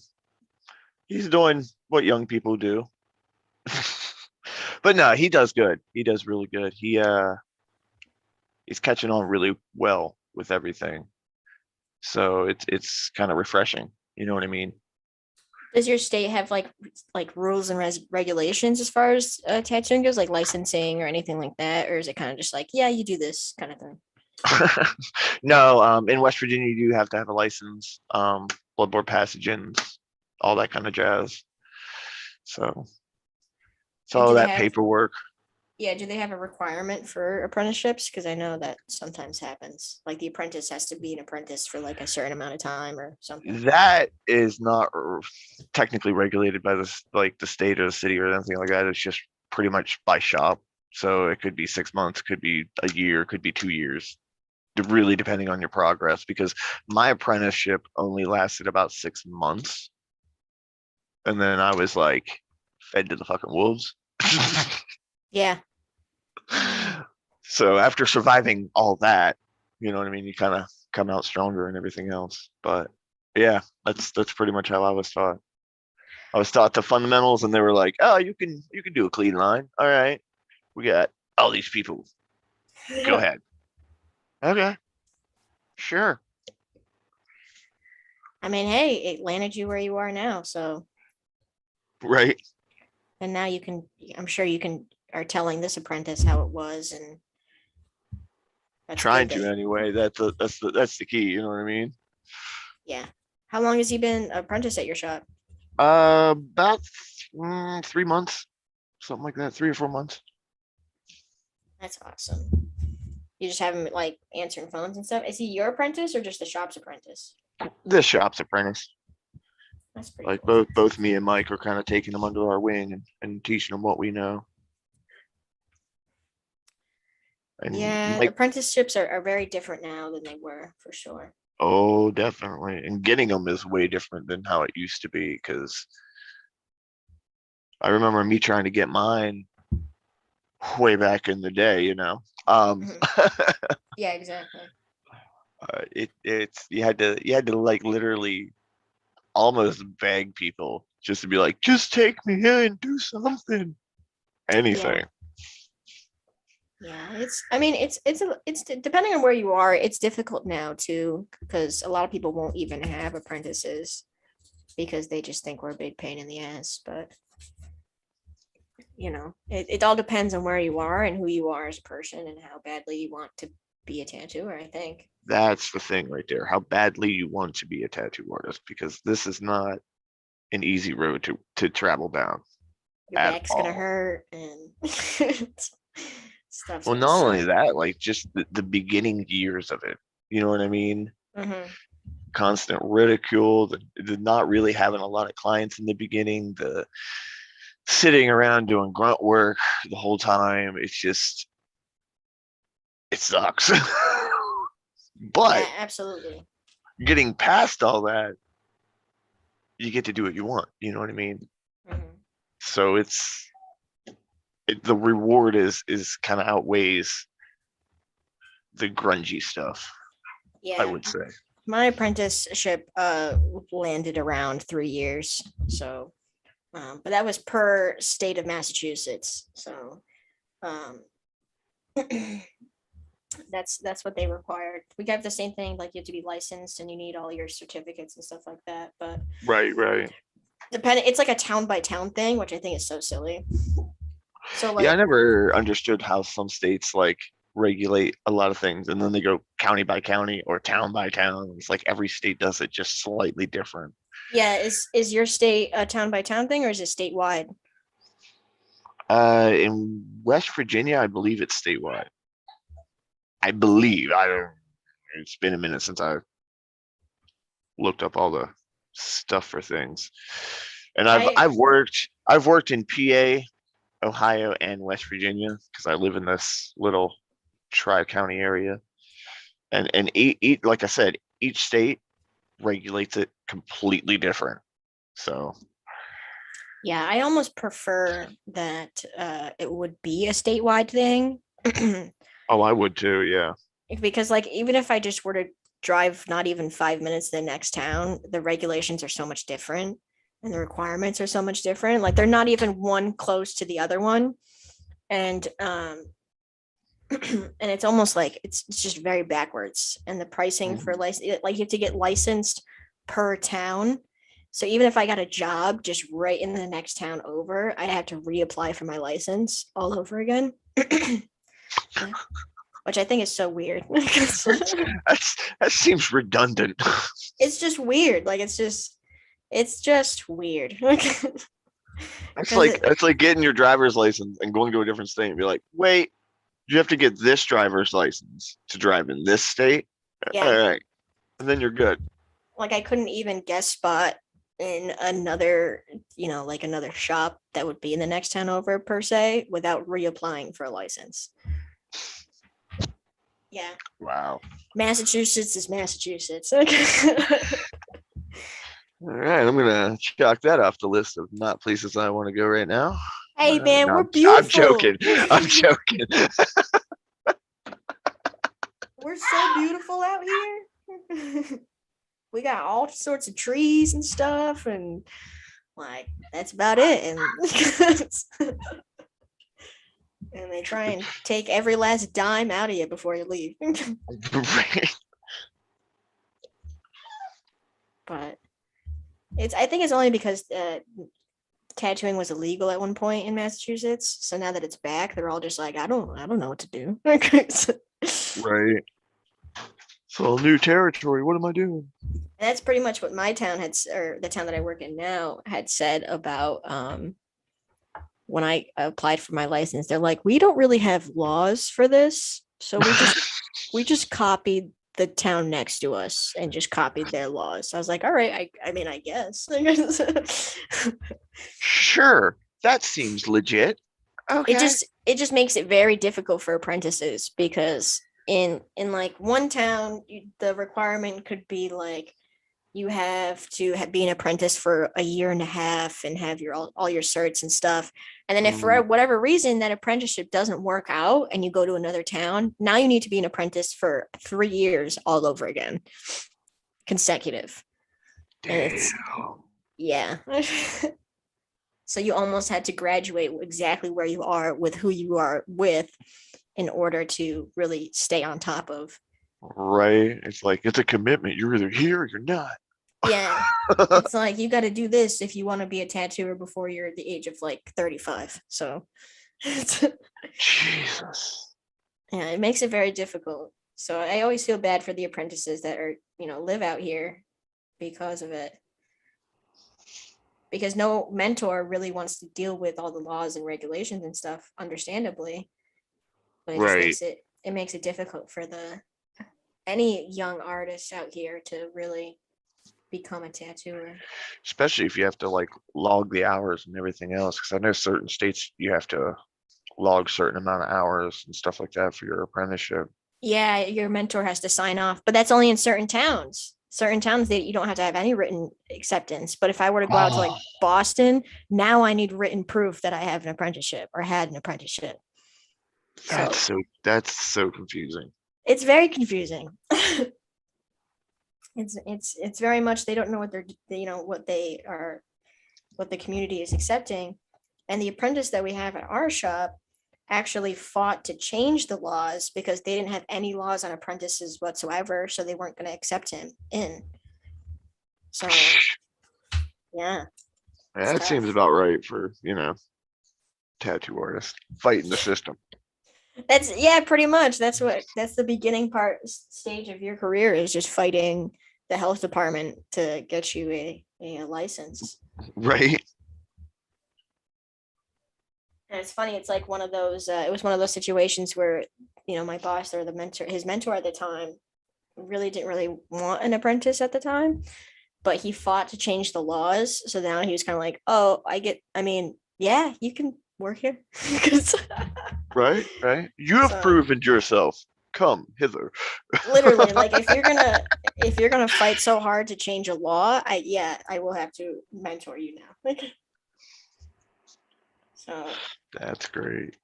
He's doing what young people do. But no, he does good. He does really good. He's catching on really well with everything. So it's kind of refreshing. You know what I mean? Does your state have like rules and regulations as far as tattooing goes, like licensing or anything like that, or is it kind of just like yeah, you do this kind of thing? No, in West Virginia you do have to have a license, blood board passages, all that kind of jazz. So it's And all do they that have paperwork. yeah, do they have a requirement for apprenticeships? Because I know that sometimes happens. Like the apprentice has to be an apprentice for like a certain amount of time or something. That is not technically regulated by like the state or the city or anything like that. It's just pretty much by shop. So it could be 6 months, could be a year, could be 2 years, really depending on your progress. Because my apprenticeship only lasted about 6 months, and then I was like fed to the fucking wolves. Yeah. So after surviving all that, you know what I mean, you kind of come out stronger and everything else. But yeah, that's pretty much how I was taught. I was taught the fundamentals, and they were like, "Oh, you can do a clean line. All right, we got all these people. Go ahead. Okay, sure." I mean, hey, it landed you where you are now. So, right? and now you can, I'm sure you can, are telling this apprentice how it was. And that's Trying good to that, anyway. That's the key. You know what I mean? yeah. How long has he been apprentice at your shop? About 3 months, something like that, 3 or 4 months. That's awesome. You just have him like answering phones and stuff. Is he your apprentice or just the shop's apprentice? This shop's apprentice. That's pretty Like cool. both me and Mike are kind of taking them under our wing and teaching them what we know. And Yeah, Mike, apprenticeships are very different now than they were for sure. oh, definitely. And getting them is way different than how it used to be. Because I remember me trying to get mine way back in the day. Mhm. Yeah, exactly. It's you had to like literally almost beg people just to be like, just take me in, do something, Yeah. anything. Yeah, I mean it's depending on where you are, it's difficult now too because a lot of people won't even have apprentices because they just think we're a big pain in the ass, but it all depends on where you are and who you are as a person and how badly you want to be a tattooer, I think. That's the thing right there. How badly you want to be a tattoo artist, because this is not an easy road to travel down Your at back's gonna all. hurt and stuff's Well, gonna not only suck. that, like just the beginning years of it. You know what I mean? Hmm. Constant ridicule, the not really having a lot of clients in the beginning, the sitting around doing grunt work the whole time. It sucks. Yeah, But absolutely. getting past all that, you get to do what you want. You know what I mean? Hmm. So the reward is kind of outweighs the grungy stuff, I Yeah, would say. my apprenticeship landed around 3 years, so but that was per state of Massachusetts. So um, that's what they required. We got the same thing, like you have to be licensed and you need all your certificates and stuff like that. But Right, right. it's like a town by town thing, which I think is so silly. So Yeah, I like, never understood how some states like regulate a lot of things and then they go county by county or town by town. It's like every state does it just slightly different. yeah, is your state a town by town thing or is it statewide? In West Virginia, I believe it's statewide. I believe. I don't. It's been a minute since I looked up all the stuff for things. And I've I I've worked I've worked in PA, Ohio, and West Virginia because I live in this little tri-county area. And like I said, each state regulates it completely different. So, Yeah, I almost prefer that it would be a statewide thing. oh, I would too. Yeah. Because like even if I just were to drive not even 5 minutes to the next town, the regulations are so much different and the requirements are so much different. Like they're not even one close to the other one. And and it's almost like it's just very backwards. And the pricing for Mhm. license, like you have to get licensed per town. So even if I got a job just right in the next town over, I'd have to reapply for my license all over again. Which I think is so weird. That seems redundant. It's just weird. Like it's just weird. It's Because like it's like getting your driver's license and going to a different state and be like, wait, you have to get this driver's license to drive in this state. All yeah, right, and then you're good. like I couldn't even guest spot in another, like another shop that would be in the next town over per se without reapplying for a license. Yeah, Wow. Massachusetts is Massachusetts. All right, I'm gonna chalk that off the list of not places I want to go right now. Hey man, No, we're I'm beautiful. joking. I'm joking. We're so beautiful out here. We got all sorts of trees and stuff, and like that's about it. And they try and take every last dime out of you before you leave. but I think it's only because tattooing was illegal at one point in Massachusetts. So now that it's back, they're all just like, I don't know what to do. Right. So new territory. What am I doing? That's pretty much what my town had, or the town that I work in now, had said about when I applied for my license. They're like, we don't really have laws for this, so we just copied the town next to us and just copied their laws. So I was like, all right, I mean, I guess. Sure. That seems legit. it Okay. just it just makes it very difficult for apprentices because in like one town, the requirement could be like you have to be an apprentice for a year and a half and have all your certs and stuff. And then if for Mm, whatever reason that apprenticeship doesn't work out and you go to another town, now you need to be an apprentice for 3 years all over again, consecutive. And it's, damn. yeah. So you almost had to graduate exactly where you are with who you are with in order to really stay on top of. Right. It's like it's a commitment. You're either here or you're not. Yeah. It's like you got to do this if you want to be a tattooer before you're the age of like 35. So yeah, Jesus. it makes it very difficult. So I always feel bad for the apprentices that are, live out here because of it. Because no mentor really wants to deal with all the laws and regulations and stuff, understandably. But it just Right. makes it difficult for the any young artist out here to really become a tattooer. Especially if you have to like log the hours and everything else. Because I know certain states you have to log certain amount of hours and stuff like that for your apprenticeship. Yeah, your mentor has to sign off, but that's only in certain towns. Certain towns that you don't have to have any written acceptance. But if I were to go out to like Oh, Boston, now I need written proof that I have an apprenticeship or had an apprenticeship. So that's so confusing. it's very confusing. It's very much they don't know what what they are, what the community is accepting. And the apprentice that we have at our shop actually fought to change the laws because they didn't have any laws on apprentices whatsoever, so they weren't going to accept him in. So yeah, it's That seems tough. about right for, tattoo artists fighting the system. That's yeah, pretty much. That's the beginning part stage of your career is just fighting the health department to get you a license. Right? And it's funny. It's like one of those. It was one of those situations where my boss or his mentor at the time, really didn't really want an apprentice at the time, but he fought to change the laws. So now he was kind of like, oh, I mean, yeah, you can work here. Right? Right? You have So proven yourself. Come hither. literally, like if you're gonna fight so hard to change a law, I will have to mentor you now. So, That's great.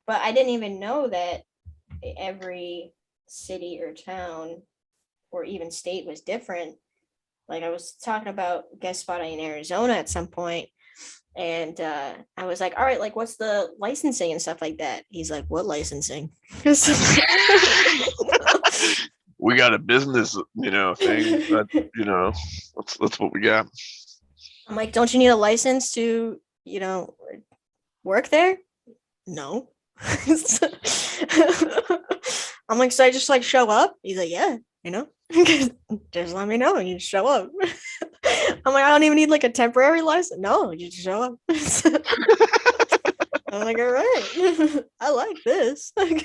but I didn't even know that every city or town or even state was different. Like I was talking about guest spotting in Arizona at some point, and I was like, all right, like what's the licensing and stuff like that? He's like, what licensing? We got a business, thing that, that's what we got. I'm like, don't you need a license to, work there? No. I'm like, so I just like show up? He's like, yeah, just let me know and you show up. I'm like, I don't even need like a temporary license. No, you just show up. I'm like, all right, I like this. I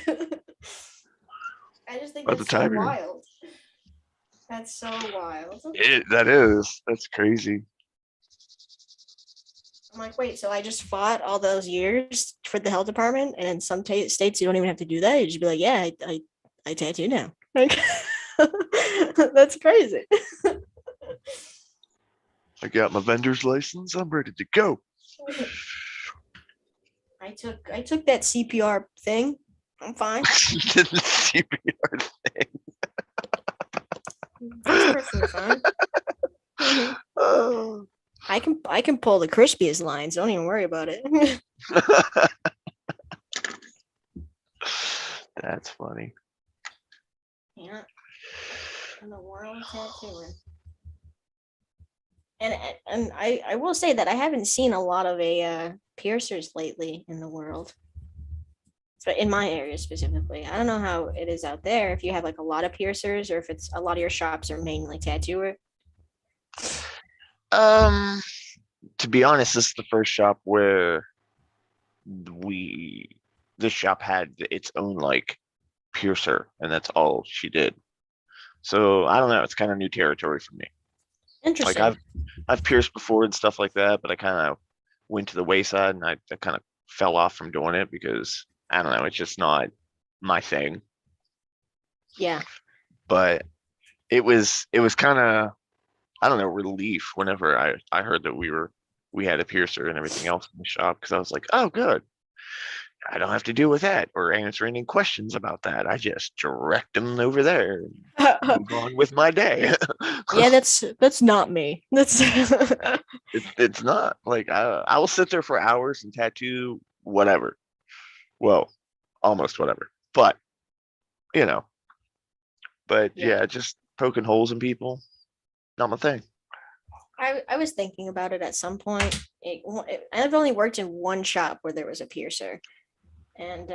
just think By the that's so time you're wild. That's so wild. that's crazy. I'm like, wait, so I just fought all those years for the health department, and in some states you don't even have to do that. You just be like, yeah, I tattoo now. Like, that's crazy. I got my vendor's license. I'm ready to go. I took that CPR thing. I'm fine. CPR. That's perfectly fine. Oh. I can pull the crispiest lines. Don't even worry about it. That's funny. Yeah. In the world of tattooing. and I will say that I haven't seen a lot of piercers lately in the world. So in my area specifically, I don't know how it is out there. If you have like a lot of piercers, or if it's a lot of your shops are mainly tattooer. Um, to be honest, this is the first shop where we this shop had its own like piercer, and that's all she did. So I don't know. It's kind of new territory for me. Like Interesting. I've pierced before and stuff like that, but I kind of went to the wayside and I kind of fell off from doing it because I don't know. It's just not my thing. Yeah. But it was kind of I don't know relief whenever I heard that we had a piercer and everything else in the shop because I was like, oh good, I don't have to deal with that or answer any questions about that. I just direct them over there and move on with my day. Yeah, that's not me. That's It's not like I will sit there for hours and tattoo whatever. Well, almost whatever. But you know, but yeah. yeah, just poking holes in people, not my thing. I was thinking about it at some point. I've only worked in one shop where there was a piercer, and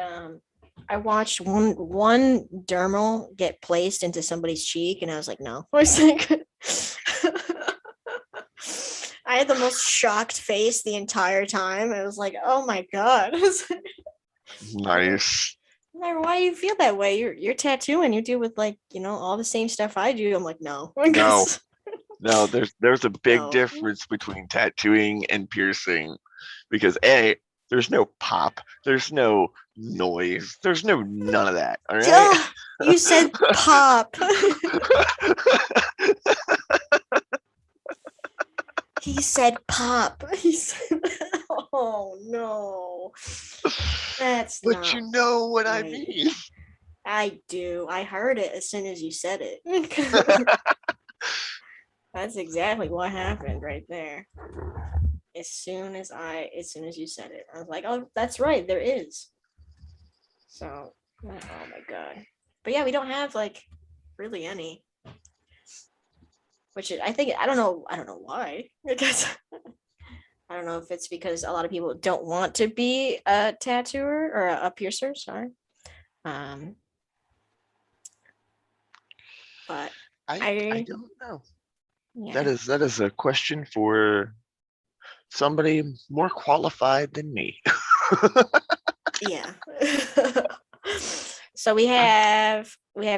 I watched one dermal get placed into somebody's cheek, and I was like, no. I was like, I had the most shocked face the entire time. I was like, oh my god. Nice. Why do you feel that way? You're tattooing. You deal with like all the same stuff I do. I'm like, no. No, no, there's a big No. difference between tattooing and piercing because A, there's no pop, there's no noise, there's no none of that. All right. Duh, you said pop. He said pop. He said, oh no, that's But not you know what I right. mean. I do. I heard it as soon as you said it. That's exactly what happened right there. As soon as you said it, I was like, oh, that's right, there is. So, oh my god. But yeah, we don't have like really any. Which I think I don't know why. Because I don't know if it's because a lot of people don't want to be a tattooer or a piercer, sorry. Um, but I I don't know. yeah. That is a question for somebody more qualified than me. Yeah. So we have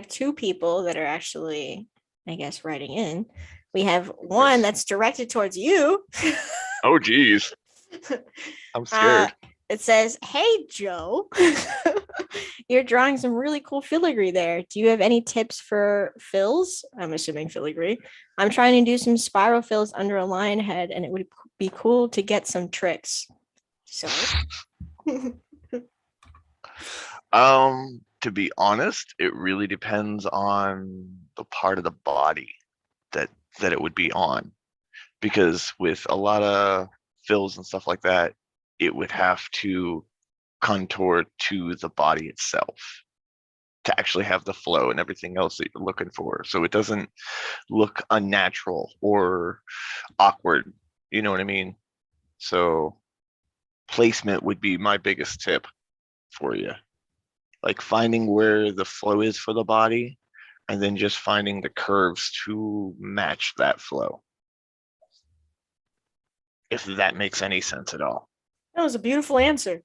two people that are actually, I guess, writing in. We have one Yes. that's directed towards you. Oh geez. I'm uh, scared. it says, "Hey Joe, you're drawing some really cool filigree there. Do you have any tips for fills?" I'm assuming filigree. I'm trying to do some spiral fills under a lion head, and it would be cool to get some tricks. So, To be honest, it really depends on the part of the body that it would be on. Because with a lot of fills and stuff like that, it would have to contour to the body itself to actually have the flow and everything else that you're looking for. So it doesn't look unnatural or awkward. You know what I mean? So placement would be my biggest tip for you. Like finding where the flow is for the body and then just finding the curves to match that flow. If that makes any sense at all. that was a beautiful answer.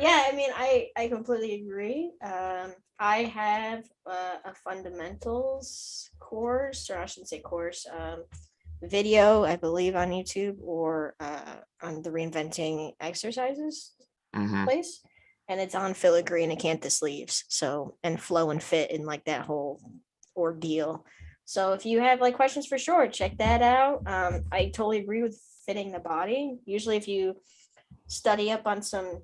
Yeah, I mean, I completely agree. I have a fundamentals course, or I shouldn't say course, video, I believe, on YouTube or on the Reinventing exercises Mm-hmm. place, and it's on filigree and acanthus leaves. So and flow and fit in like that whole ordeal. So if you have like questions for sure, check that out. I totally agree with fitting the body. Usually, if you study up on some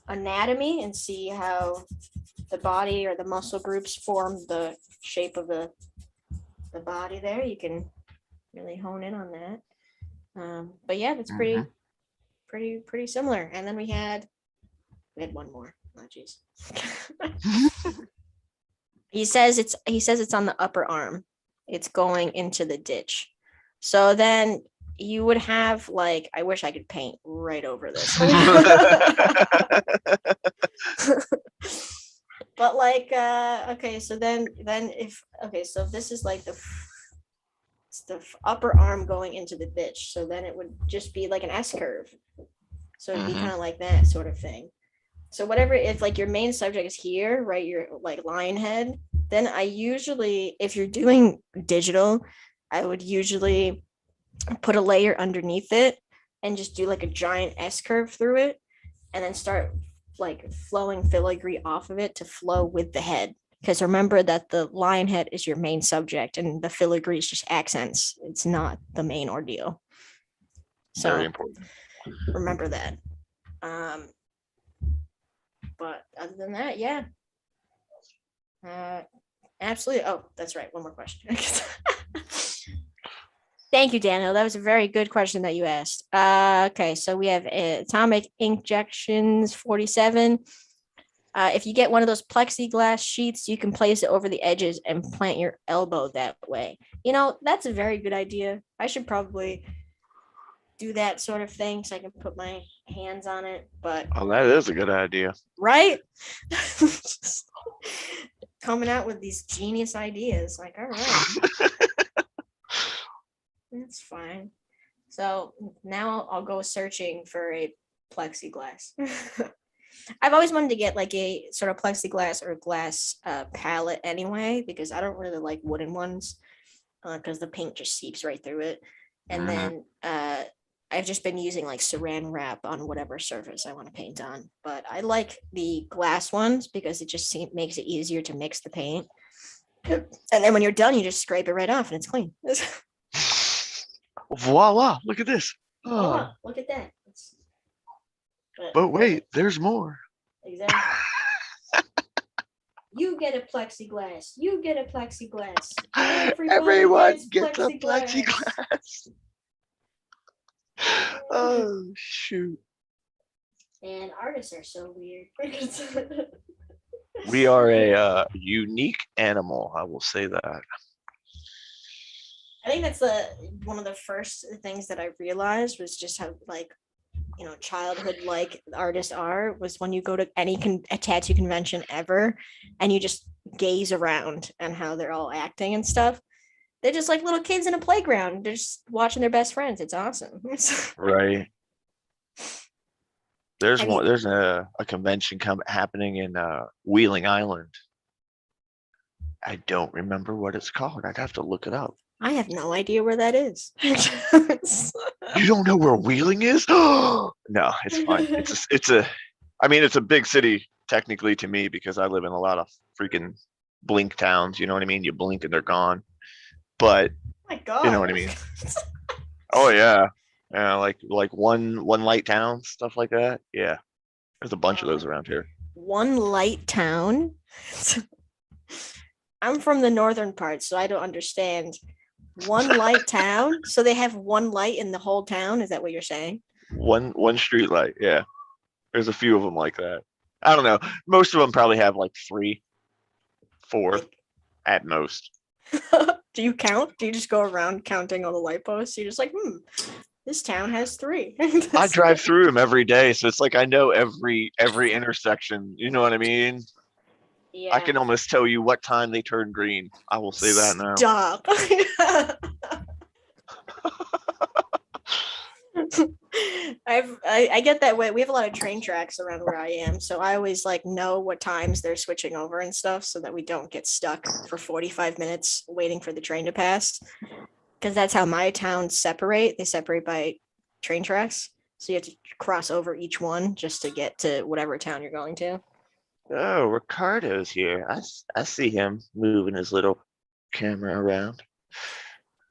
anatomy and see how the body or the muscle groups form the shape of the body there, you can really hone in on that. But yeah, that's Mm-hmm. pretty similar. And then we had one more. Oh jeez. He says it's on the upper arm. it's going into the ditch. So then you would have like, I wish I could paint right over this. But like, okay, so then if, okay, so this is like the upper arm going into the ditch. So then it would just be like an S curve. So it'd be kind of like that sort of thing. So whatever, if like your main subject is here, right, your like lion head, then I usually, if you're doing digital, I would usually put a layer underneath it and just do like a giant S curve through it, and then start like flowing filigree off of it to flow with the head. Because remember that the lion head is your main subject and the filigree is just accents. It's not the main ordeal. So Very important. remember that. But other than that, yeah. Absolutely. Oh, that's right. One more question. Thank you, Daniel. That was a very good question that you asked. Okay, so we have atomic injections 47. If you get one of those plexiglass sheets, you can place it over the edges and plant your elbow that way. You know, that's a very good idea. I should probably do that sort of thing so I can put my hands on it. But Oh, that is a good idea. right? Coming out with these genius ideas. Like, all right. That's fine. So now I'll go searching for a plexiglass. I've always wanted to get like a sort of plexiglass or glass palette anyway, because I don't really like wooden ones because the paint just seeps right through it. And then I've just been using like saran wrap on whatever surface I want to paint on. But I like the glass ones because it just makes it easier to mix the paint. And then when you're done, you just scrape it right off and it's clean. Voila, look at this. Oh, look at that. But wait, there's more. Exactly. You get a plexiglass. You get a plexiglass. Everyone gets a plexiglass. Oh, shoot. And artists are so weird. We are a unique animal, I will say that. I think that's one of the first things that I realized was just how like, you know, childhood like artists are, was when you go to any a tattoo convention ever and you just gaze around and how they're all acting and stuff. They're just like little kids in a playground. They're just watching their best friends. It's awesome. Right. There's a convention happening in Wheeling Island. I don't remember what it's called. I'd have to look it up. I have no idea where that is. You don't know where Wheeling is? No, it's fine. It's a big city technically to me because I live in a lot of freaking blink towns. You know what I mean? You blink and they're gone. But my God, you know what I mean? Oh yeah, yeah, like one light town, stuff like that. Yeah, there's a bunch of those around here. One light town. I'm from the northern part, so I don't understand. One light town, so they have one light in the whole town. Is that what you're saying? One street light. Yeah, there's a few of them like that. I don't know. Most of them probably have like 3, 4 at most. Do you count? Do you just go around counting all the light posts? You're just like, this town has 3. I drive through them every day, so it's like I know every intersection. You know what I mean? Yeah. I can almost tell you what time they turn green. I will say that now. Stop. I get that way. We have a lot of train tracks around where I am, so I always like know what times they're switching over and stuff, so that we don't get stuck for 45 minutes waiting for the train to pass. Because that's how my towns separate. They separate by train tracks, so you have to cross over each one just to get to whatever town you're going to. Oh, Ricardo's here. I see him moving his little camera around.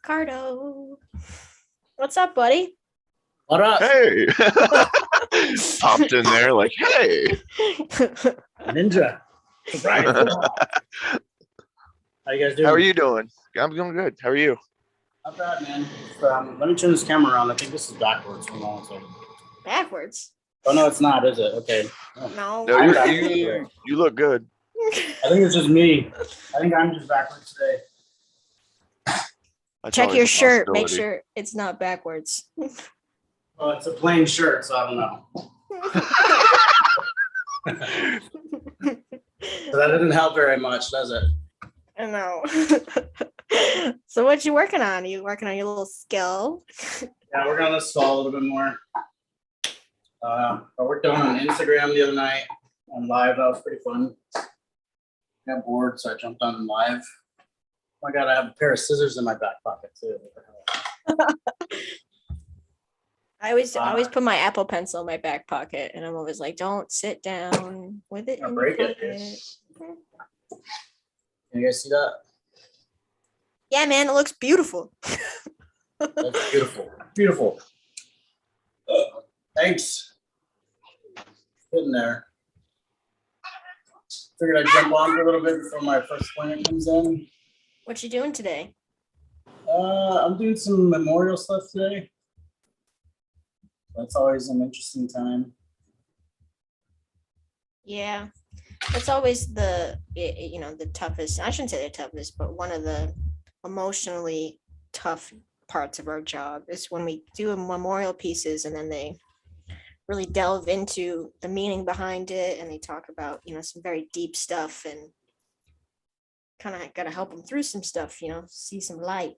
Ricardo, what's up, buddy? What up? Hey. Popped in there like, hey. Ninja. Right. How you guys doing? How are you doing? I'm doing good. How are you? Not bad, man. Let me turn this camera around. I think this is backwards. Hold on a second. Backwards? Oh, no, it's not, is it? Okay. No. No, you look good. I think it's just me. I think I'm just backwards today. That's Check always your a shirt. Make possibility. sure it's not backwards. Well, it's a plain shirt, so I don't know. So that didn't help very much, does it? I know. So what you working on? You working on your little skill? Yeah, we're gonna stall a little bit more. I worked on Instagram the other night on live. That was pretty fun. Got bored, so I jumped on live. Oh my god, I have a pair of scissors in my back pocket too. What the hell? I always put my Apple Pencil in my back pocket, and I'm always like, "Don't sit down with it in your Break it. pocket." Can you guys see that? Yeah, man, it looks beautiful. That's beautiful. Beautiful. Thanks. Getting there. Figured I'd jump on for a little bit before my first appointment comes in. What you doing today? I'm doing some memorial stuff today. That's always an interesting time. Yeah, it's always the toughest. I shouldn't say the toughest, but one of the emotionally tough parts of our job is when we do memorial pieces, and then they really delve into the meaning behind it, and they talk about some very deep stuff, and kind of got to help them through some stuff, see some light,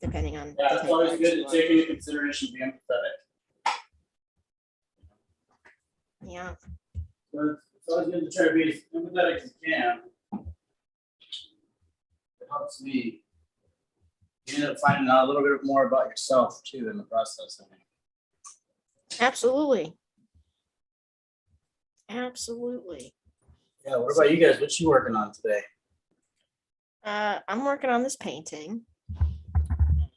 depending on. Yeah, it's always good to take into consideration, be empathetic. Yeah. It's always good to try to be as empathetic as you can. It helps me. You end up finding out a little bit more about yourself too in the process. I think. Absolutely. Absolutely. Yeah. What about you guys? What you working on today? I'm working on this painting. I think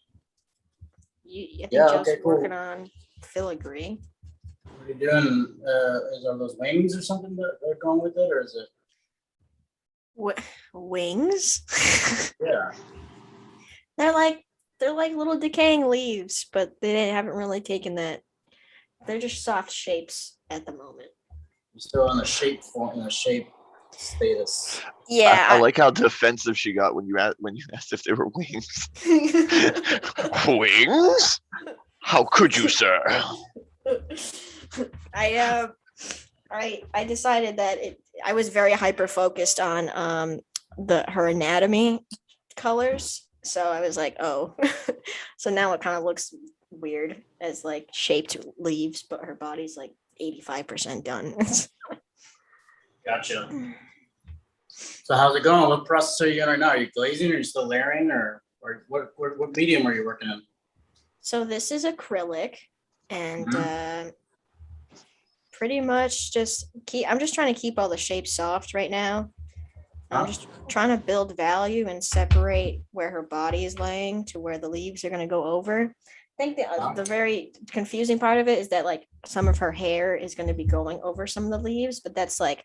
Yeah, Joe's okay, cool. working on filigree. What are you doing? Are those wings or something that are going with it, or is it? Wings? Yeah. They're like little decaying leaves, but they haven't really taken that. They're just soft shapes at the moment. You're still in the shape form, in the shape status. Yeah. I like how defensive she got when you asked if they were wings. Wings? How could you, sir? I decided that I was very hyper focused on her anatomy colors, so I was like, oh. So now it kind of looks weird as like shaped leaves, but her body's like 85% done. Gotcha. So how's it going? What process are you in right now? Are you glazing, or are you still layering, or what medium are you working in? So this is acrylic, and pretty much I'm just trying to keep all the shapes soft right now. I'm just trying to build value and separate where her body is laying to where the leaves are going to go over. I think the very confusing part of it is that like some of her hair is going to be going over some of the leaves, but that's like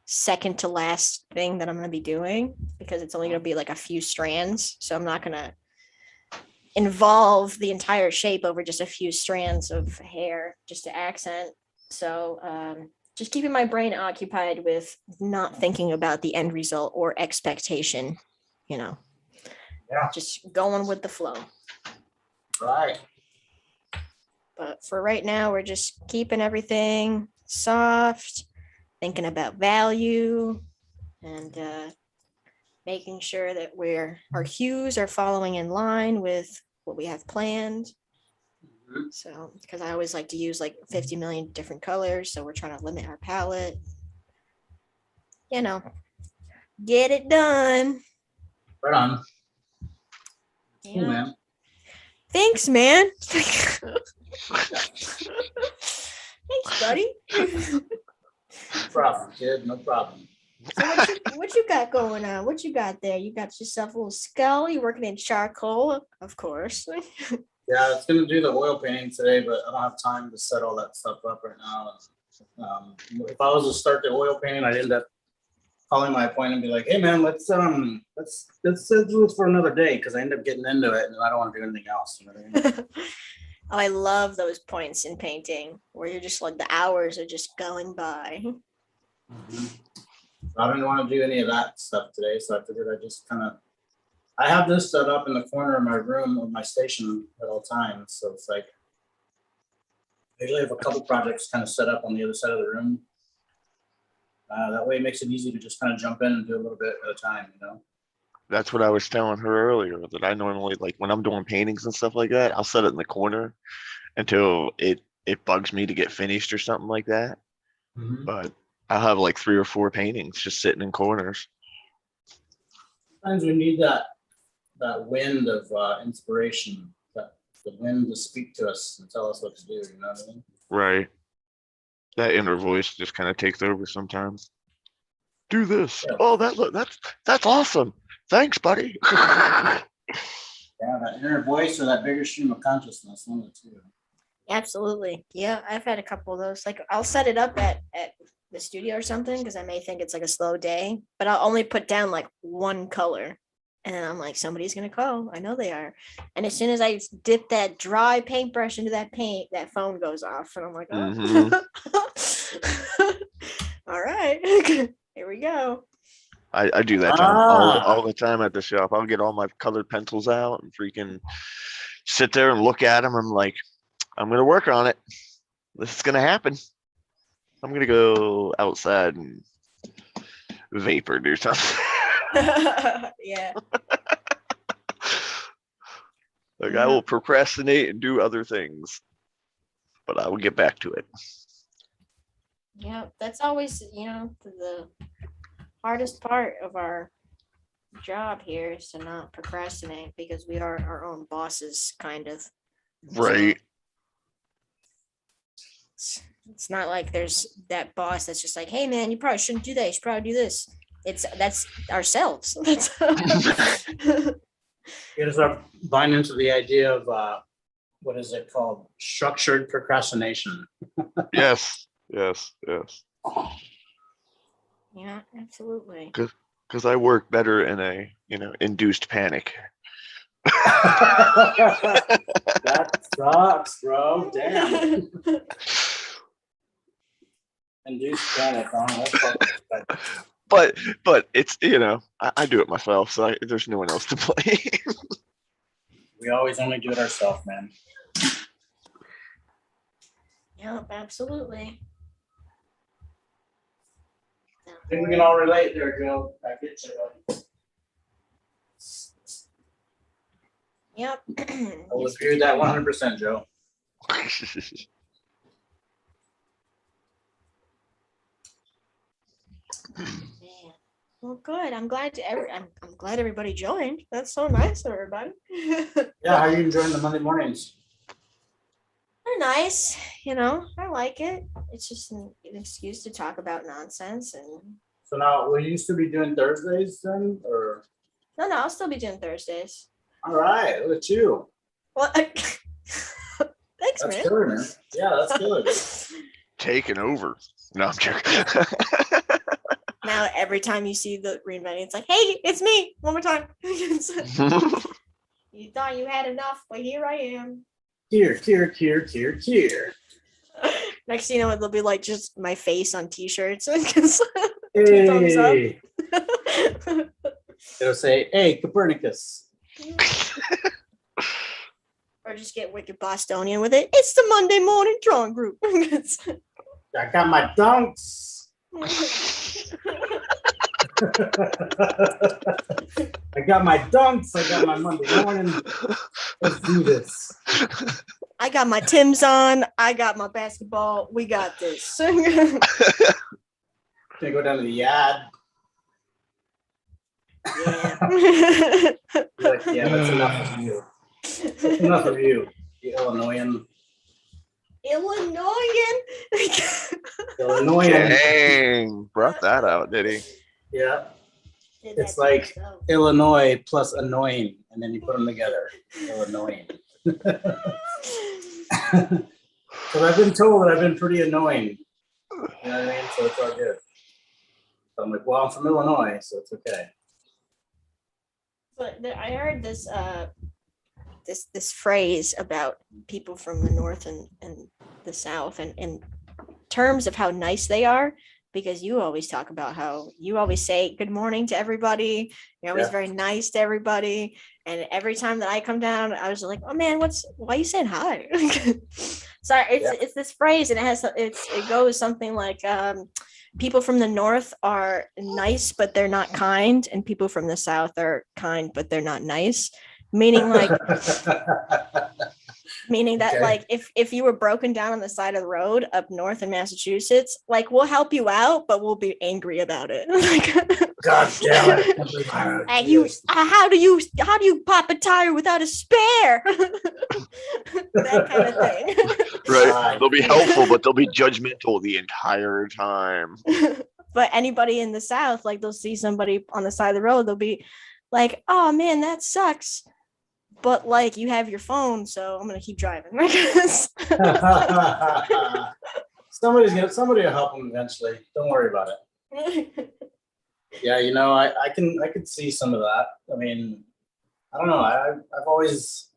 second to last thing that I'm going to be doing, because it's only going to be like a few strands. So I'm not going to involve the entire shape over just a few strands of hair just to accent. So just keeping my brain occupied with not thinking about the end result or expectation, Yeah. Just going with the flow. Right. But for right now, we're just keeping everything soft, thinking about value, and making sure that our hues are following in line with what we have planned. So, because I always like to use like 50 million different colors, so we're trying to limit our palette. Get it done. Right on. Cool, Yeah. man. Thanks, man. Thanks, buddy. No problem, kid. No problem. So what you got going on? What you got there? You got yourself a little skull. You working in charcoal, of course. Yeah, I was gonna do the oil painting today, but I don't have time to set all that stuff up right now. If I was to start the oil painting, I'd end up calling my appointment and be like, "Hey, man, let's do it for another day," because I end up getting into it and I don't want to do anything else. You know what I mean? Oh, I love those points in painting where you're just like the hours are just going by. I didn't want to do any of that stuff today, so I figured I'd just kind of I have this set up in the corner of my room with my station at all times. So it's like, I usually have a couple projects kind of set up on the other side of the room. That way it makes it easy to just kind of jump in and do a little bit at a time, you know? That's what I was telling her earlier, that I normally, like, when I'm doing paintings and stuff like that, I'll set it in the corner until it bugs me to get finished or something like that. But I'll have like 3 or 4 paintings just sitting in corners. Sometimes we need that wind of inspiration, that the wind to speak to us and tell us what to do, you know what I mean? Right. That inner voice just kind of takes over sometimes. Do this. Yeah. Oh, that's awesome. Thanks, buddy. Yeah, that inner voice or that bigger stream of consciousness, one of the two. Absolutely. Yeah, I've had a couple of those. Like I'll set it up at the studio or something because I may think it's like a slow day, but I'll only put down like one color. And I'm like, somebody's gonna call. I know they are. And as soon as I dip that dry paintbrush into that paint, that phone goes off. And I'm like, oh. All right. Here we go. I do that all the time at the shop. I'll get all my colored pencils out and freaking sit there and look at them. I'm like, I'm gonna work on it. This is gonna happen. I'm gonna go outside and vapor do something. Yeah. Like I will procrastinate and do other things, but I will get back to it. Yeah, that's always, the hardest part of our job here is to not procrastinate because we are our own bosses, kind of. Right. So it's not like there's that boss that's just like, hey man, you probably shouldn't do that. You should probably do this. That's ourselves. That's You gotta start buying into the idea of what is it called? Structured procrastination. Yes. Yeah, absolutely. Because I work better in a induced panic. That sucks, bro. Damn. Induced panic. But it's I do it myself, so there's no one else to blame. We always only do it ourselves, man. Yeah, absolutely. I think we can all relate there, Joe. I get you, buddy. Yep. I'll agree with that 100%, Joe. Man. Well, good. I'm glad I'm glad everybody joined. That's so nice of everybody. Yeah, how are you enjoying the Monday mornings? They're nice, I like it. It's just an excuse to talk about nonsense and So now, will you still be doing Thursdays then, or? no, I'll still be doing Thursdays. All right, look at you. Well, thanks, That's man. killer, man. Yeah, that's good. Taking over. No, I'm joking. Now every time you see the Reinventing, it's like, hey, it's me. One more time. You thought you had enough, but here I am. Here. Next thing you know, it'll be like just my face on t-shirts. Thumbs Hey. It'll say, hey, Copernicus. Or just get wicked Bostonian with it. It's the Monday morning drawing group. I got my dunks. I got my dunks. I got my Monday morning. Let's do this. I got my Tim's on. I got my basketball. We got this. Gonna go down to the yard. Yeah. Like, yeah, that's enough of you. That's enough of you, you Illinoisan. Illinoisan. Dang, brought that out, did he? Yeah. It's like Illinois plus annoying, and then you put them together. Illinois. Because I've been told that I've been pretty annoying. You know what I mean? So it's all good. So I'm like, well, I'm from Illinois, so it's okay. But I heard this this phrase about people from the North and the South, and in terms of how nice they are, because you always talk about how you always say good morning to everybody. You're always very nice to everybody. And every time that I come down, I was like, oh man, why are you saying hi? So it's this phrase, and it goes something like people from the north are nice but they're not kind, and people from the south are kind but they're not nice, meaning like meaning that like if you were broken down on the side of the road up north in Massachusetts, like we'll help you out but we'll be angry about it. God damn it. And how do you pop a tire without a spare? That kind of thing. Right. They'll be helpful, but they'll be judgmental the entire time. But anybody in the south, like they'll see somebody on the side of the road, they'll be like, oh man, that sucks, but like you have your phone, so I'm gonna keep driving. Somebody will help them eventually. Don't worry about it. Yeah, you know, I could see some of that. I mean, I don't know. I've always,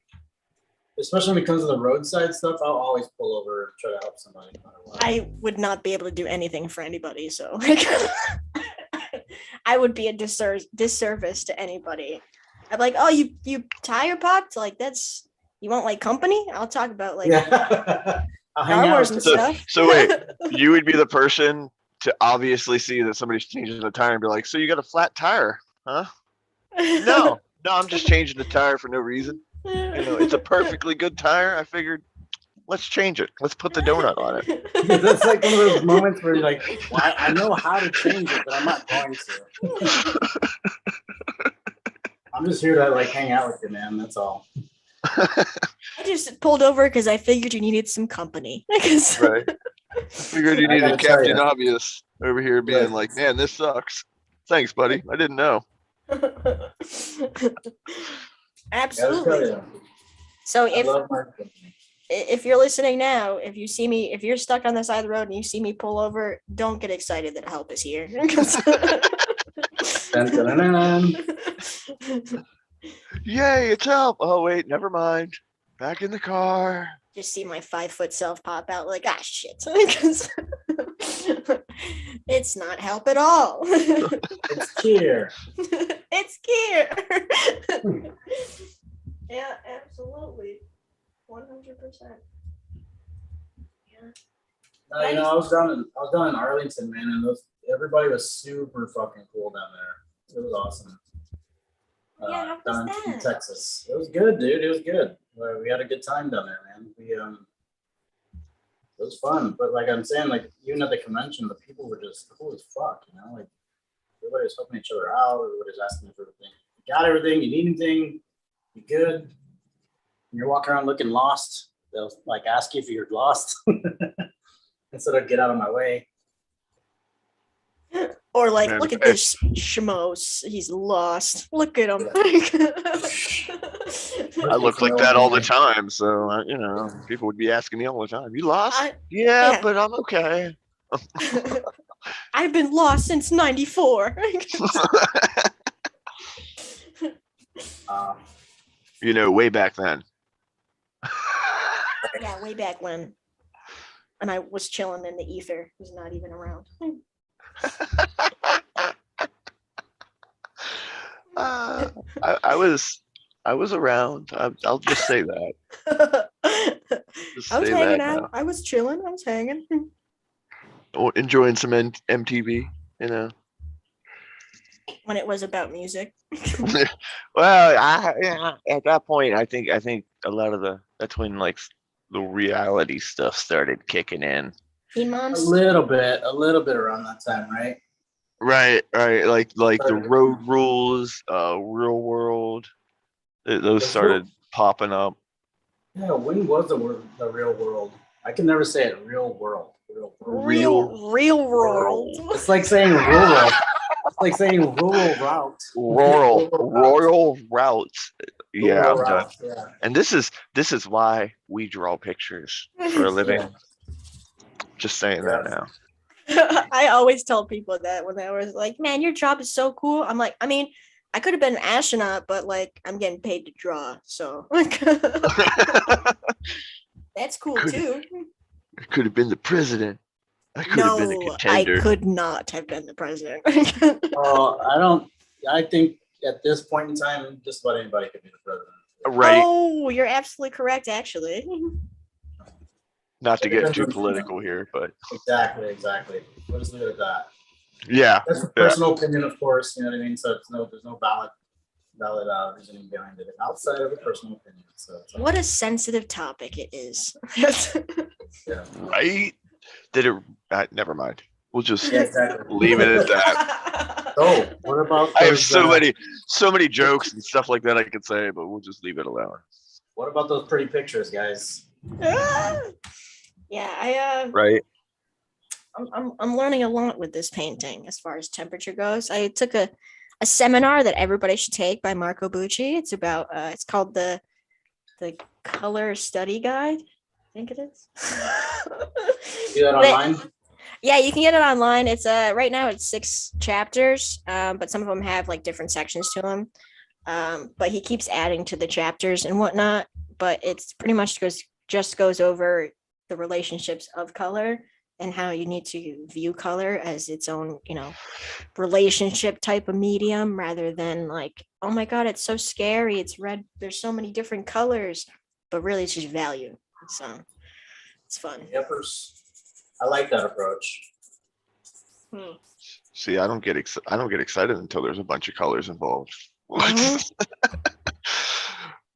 especially when it comes to the roadside stuff, I'll always pull over and try to help somebody. No matter what. I would not be able to do anything for anybody, so I would be a disservice to anybody. I'm like, oh, you tire popped? Like that's, you want like company? I'll talk about like Star Wars and stuff. So wait, you would be the person to obviously see that somebody's changing the tire and be like, so you got a flat tire, huh? No, I'm just changing the tire for no reason. You know, it's a perfectly good tire. I figured, let's change it. Let's put the donut on it. Yeah, that's like one of those moments where you're like, well, I know how to change it, but I'm not going to. I'm just here to like hang out with you, man. That's all. I just pulled over because I figured you needed some company. Right. I figured you needed Captain Obvious over here being like, man, this sucks. Thanks, buddy. I didn't know. Absolutely. So if you're listening now, if you see me, if you're stuck on the side of the road and you see me pull over, don't get excited that help is here. Dun, dun, dun, dun. Yay, it's help. Oh, wait, never mind. Back in the car. Just see my 5-foot self pop out like, ah, shit. It's not help at all. It's Kier. It's Kier. Yeah, absolutely. 100%. Yeah. No, you know, I was down in Arlington, man, and everybody was super fucking cool down there. It was awesome. Yeah, how was down that? in Texas. It was good, dude. It was good. We had a good time down there, man. It was fun. But like I'm saying, like even at the convention, the people were just cool as fuck, you know, like everybody was helping each other out, everybody was asking for everything. You got everything, you need anything, you good. When you're walking around looking lost, they'll like ask you if you're lost instead of get out of my way. Or like, look at this schmo, he's lost. Look at him. I look like that all the time, so you know, people would be asking me all the time, "You lost?" Yeah, but I'm okay. I've been lost since '94. You know, way back then. Yeah, way back when I was chilling in the ether, was not even around. I was around. I'll just say that. I was hanging out. I was chilling. I was hanging. Enjoying some MTV, you know. When it was about music. Well, at that point, I think a lot of that's when like the reality stuff started kicking in. A little bit around that time, right? Right. Like the Road Rules, Real World, those started popping up. Yeah, when was the Real World? I can never say it. Real World. Real world. It's like saying rural. It's like saying rural route. Royal routes. Yeah, I'm done. Yeah. And this is why we draw pictures for a living. Yeah. Just saying that now. I always tell people that when they were like, man, your job is so cool. I'm like, I mean, I could have been an astronaut, but like I'm getting paid to draw. So that's cool too. Could have been the president. I could have been a No, I contender. could not have been the president. I think at this point in time, just about anybody could be the president. Right. Oh, you're absolutely correct, actually. Not to It get depends too on- political here, but Exactly. We'll just leave it at that. yeah. That's a Yeah. personal opinion, of course. You know what I mean. So there's no valid reasoning behind it outside of a personal opinion. So What a sensitive topic it is. yeah. Right? Did it? Never mind. We'll just Yeah, exactly. leave it at that. So what about I have those, so many jokes and stuff like that I could say, but we'll just leave it alone. what about those pretty pictures, guys? Yeah, Right? I'm learning a lot with this painting as far as temperature goes. I took a seminar that everybody should take by Marco Bucci. It's about it's called the color study guide. I think it is. Do that online? Yeah, you can get it online. It's right now it's 6 chapters, but some of them have like different sections to them. But he keeps adding to the chapters and whatnot. But it's pretty much goes over the relationships of color and how you need to view color as its own, relationship type of medium rather than like, oh my God, it's so scary. It's red. There's so many different colors, but really it's just value. So it's fun. I like that approach. See, I don't get excited until there's a bunch of colors involved.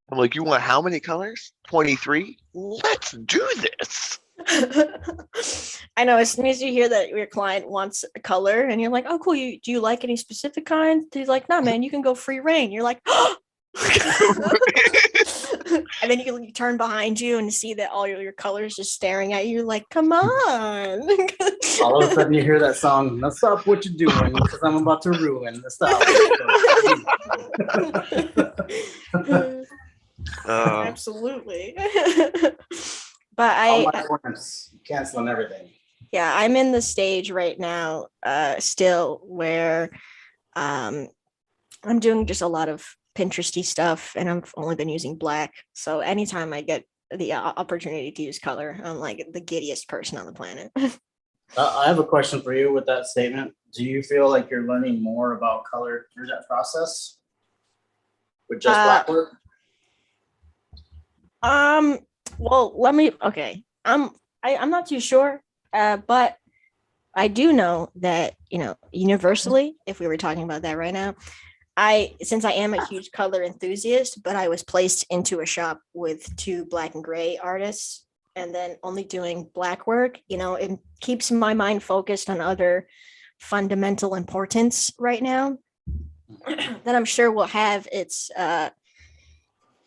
I'm like, you want how many colors? 23? Let's do this. I know, as soon as you hear that your client wants a color and you're like, oh cool, do you like any specific kind? He's like, nah man, you can go free reign. You're like, and then you turn behind you and see that all your colors just staring at you like, come on. All of a sudden you hear that song, now stop what you're doing because I'm about to ruin the style. Absolutely. But Canceling everything. Yeah, I'm in the stage right now still where I'm doing just a lot of Pinteresty stuff and I've only been using black. So anytime I get the opportunity to use color, I'm like the giddiest person on the planet. I have a question for you with that statement. Do you feel like you're learning more about color through that process with just black work? Well, I'm not too sure, but I do know that, universally, if we were talking about that right now, since I am a huge color enthusiast, but I was placed into a shop with 2 black and gray artists and then only doing black work, it keeps my mind focused on other fundamental importance right now that I'm sure will have its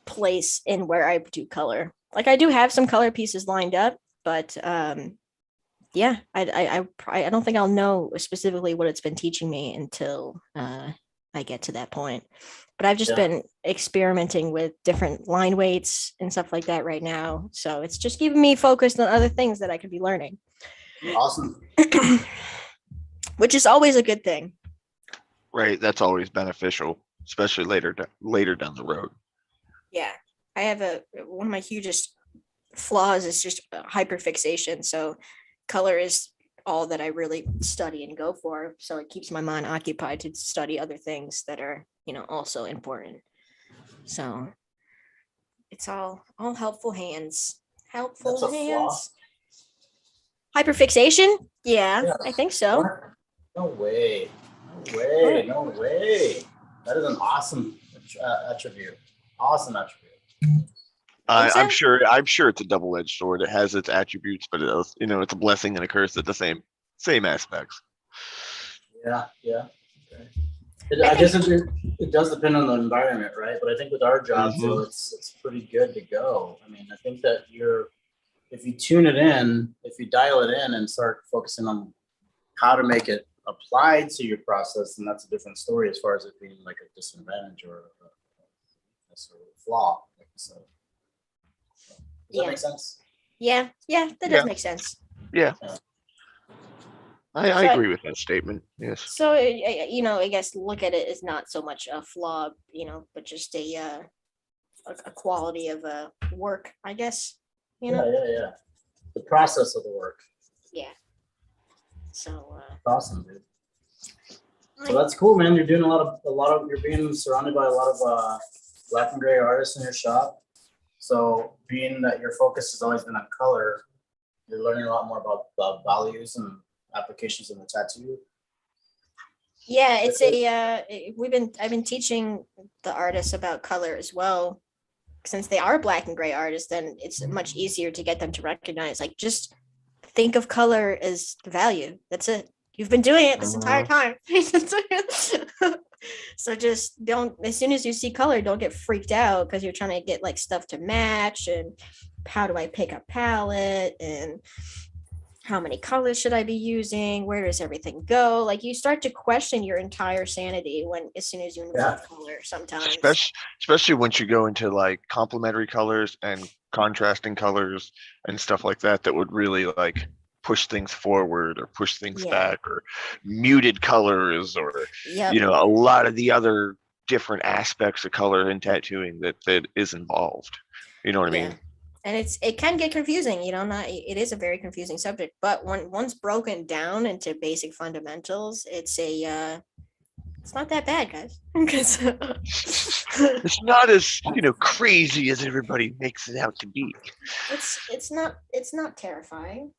place in where I do color. Like I do have some color pieces lined up, but yeah, I don't think I'll know specifically what it's been teaching me until I get to that point. But I've just been experimenting with different line weights and stuff like that right now. So it's just keeping me focused on other things that I could be learning. Awesome. Which is always a good thing. Right. That's always beneficial, especially later down the road. Yeah. I have one of my hugest flaws is just hyperfixation. So color is all that I really study and go for. So it keeps my mind occupied to study other things that are, also important. So it's all helpful hands. Helpful hands. Hyperfixation? Yeah, I think so. No way. That is an awesome attribute. Awesome attribute. I'm sure it's a double-edged sword. It has its attributes, but it's a blessing and a curse at the same aspects. Yeah. Okay. I guess it does depend on the environment, right? But I think with our job, so it's pretty good to go. I mean, I think that if you tune it in, if you dial it in and start focusing on how to make it applied to your process, then that's a different story as far as it being like a disadvantage or a sort of flaw. So, does that make sense? Yeah, that does make sense. Yeah. I agree with that statement. Yes. So, I guess look at it as not so much a flaw, but just a quality of work, I guess. Yeah. The process of the work. Yeah. So Awesome, dude. So that's cool, man. You're doing a lot of you're being surrounded by a lot of black and gray artists in your shop. So being that your focus has always been on color, you're learning a lot more about the values and applications in the tattoo. yeah, it's I've been teaching the artists about color as well. Since they are black and gray artists, then it's much easier to get them to recognize, like, just think of color as the value. That's it. You've been doing it this entire time. So just don't, as soon as you see color, don't get freaked out because you're trying to get like stuff to match, and how do I pick a palette, and how many colors should I be using? Where does everything go? Like, you start to question your entire sanity when, as soon as you involve color sometimes. Especially once you go into like complementary colors and contrasting colors and stuff like that, that would really like push things forward or push things back, or muted colors, or you know, a lot of the other different aspects of color in tattooing that is involved. You know what I mean? And it can get confusing, you know, it is a very confusing subject, but once broken down into basic fundamentals, it's not that bad, guys. It's not as, you know, crazy as everybody makes it out to be. It's not terrifying.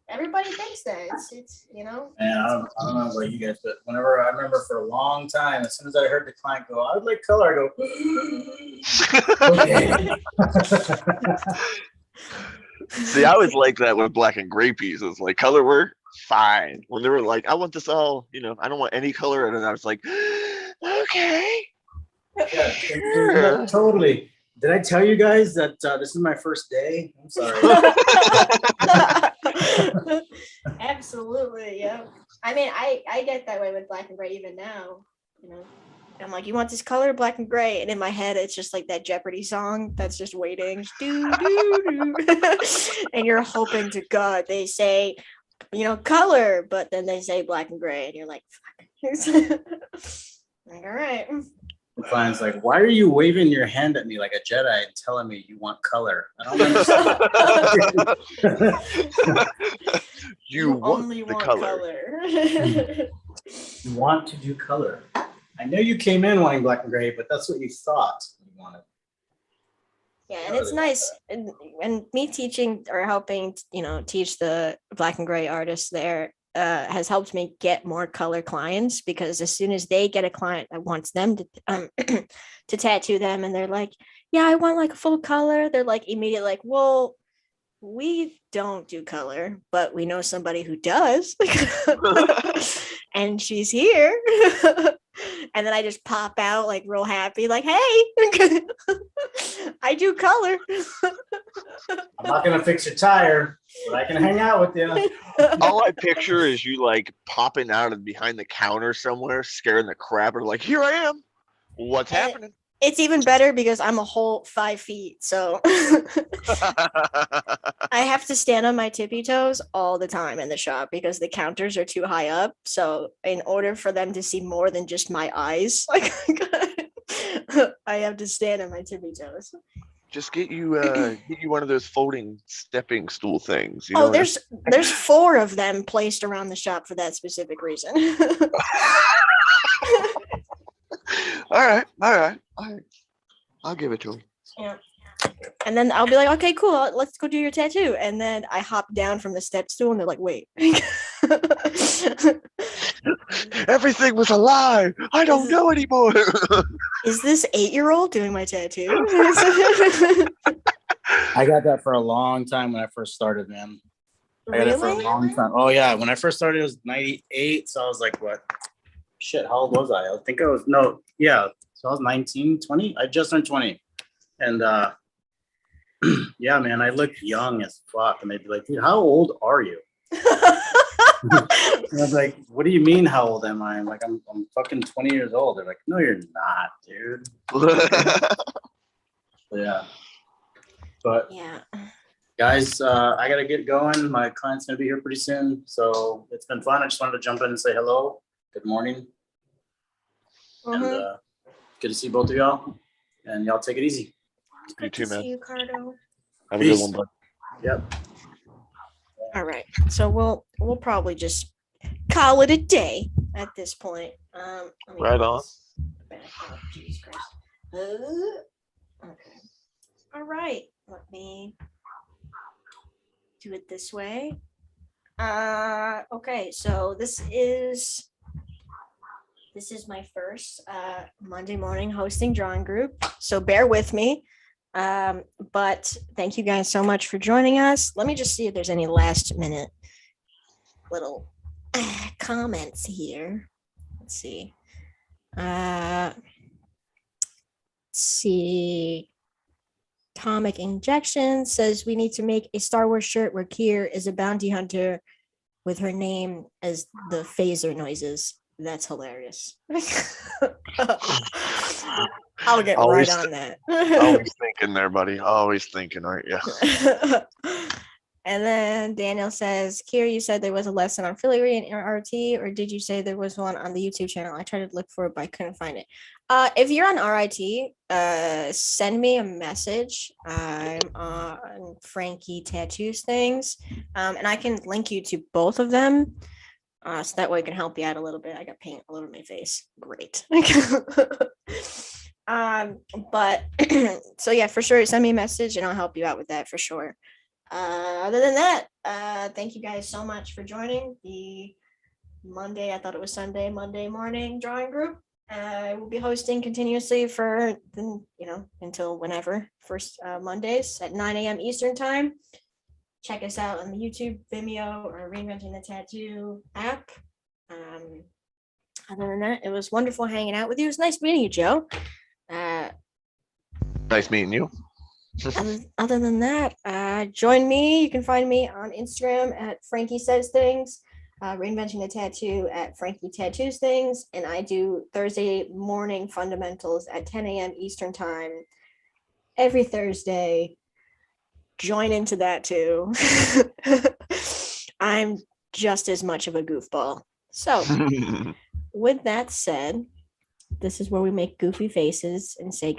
Everybody thinks that it's you know. And I don't know about you guys, but whenever I remember for a long time, as soon as I heard the client go, I would like color, I go, See, I was like that with black and gray pieces. Like, color work, fine. When they were like, I want this all, you know, I don't want any color, and then I was like, okay. Yeah, sure. Totally. Did I tell you guys that this is my first day? I'm sorry. Absolutely, yeah. I mean, I get that way with black and gray even now. You know, I'm like, you want this color, black and gray, and in my head, it's just like that Jeopardy song that's just waiting, and you're hoping to God they say, you know, color, but then they say black and gray, and you're like, fuck. Like, all right. The client's like, why are you waving your hand at me like a Jedi and telling me you want color? I don't understand. You only want color. You want to do color. I know you came in wanting black and gray, but that's what you thought you wanted. Yeah, and it's nice. And me teaching or helping, you know, teach the black and gray artists there has helped me get more color clients, because as soon as they get a client that wants them to to tattoo them, and they're like, yeah, I want like a full color, they're like immediately like, well, we don't do color, but we know somebody who does. And she's here. And then I just pop out like real happy, like, hey, I do color. I'm not gonna fix your tire, but I can hang out with you. All I picture is you like popping out of behind the counter somewhere, scaring the crap, or like, here I am. What's happening? It's even better because I'm a whole 5 feet, so I have to stand on my tippy toes all the time in the shop because the counters are too high up. So in order for them to see more than just my eyes, like, I have to stand on my tippy toes. Just get you one of those folding stepping stool things. You know, there's 4 of them placed around the shop for that specific reason. All right. I'll give it to him. Yeah. And then I'll be like, okay, cool, let's go do your tattoo. And then I hop down from the step stool and they're like, wait. Everything was a lie. I don't know anymore. Is this 8-year-old doing my tattoo? I got that for a long time when I first started, man. I got it for a long time. Oh yeah, when I first started, it was 98. So I was like, what? Shit, how old was I? I think I was, no, yeah. So I was 19, 20. I just turned 20. And yeah, man, I looked young as fuck. And they'd be like, dude, how old are you? And I was like, what do you mean, how old am I? I'm like, I'm fucking 20 years old. They're like, no, you're not, dude. Yeah. But yeah, guys, I gotta get going. My client's gonna be here pretty soon. So it's been fun. I just wanted to jump in and say hello. Good morning. And good to see both of y'all. And y'all take it easy. Good to see you, Cardo. Have a good one, bud. Yep. All right. So we'll probably just call it a day at this point. Let me Right put on. this back up. Jesus Christ. Okay. All right. Let me do it this way. Okay. So this is my first Monday morning hosting drawing group. So bear with me. But thank you guys so much for joining us. Let me just see if there's any last minute little comments here. Let's see. Let's see. Comic Injection says we need to make a Star Wars shirt where Kier is a bounty hunter with her name as the phaser noises. That's hilarious. I'll get Always right on that. Always thinking there, buddy. Always thinking, aren't you? And then Daniel says, Kira, you said there was a lesson on filigree in RIT, or did you say there was one on the YouTube channel? I tried to look for it, but I couldn't find it. If you're on RIT, send me a message. I'm on Frankie Tattoos things, and I can link you to both of them. So that way I can help you out a little bit. I got paint all over my face. Great. But so yeah, for sure, send me a message and I'll help you out with that for sure. Other than that, thank you guys so much for joining the Monday, I thought it was Sunday, Monday morning drawing group. I will be hosting continuously for until whenever, first Mondays at 9 a.m. Eastern time. Check us out on the YouTube, Vimeo, or Reinventing the Tattoo app. Other than that, it was wonderful hanging out with you. It was nice meeting you, Joe. Nice meeting you. Other than that, join me. You can find me on Instagram at Frankie Says Things, Reinventing the Tattoo at Frankie Tattoos Things, and I do Thursday morning fundamentals at 10 a.m. Eastern time every Thursday. Join into that too. I'm just as much of a goofball. So, with that said, this is where we make goofy faces and say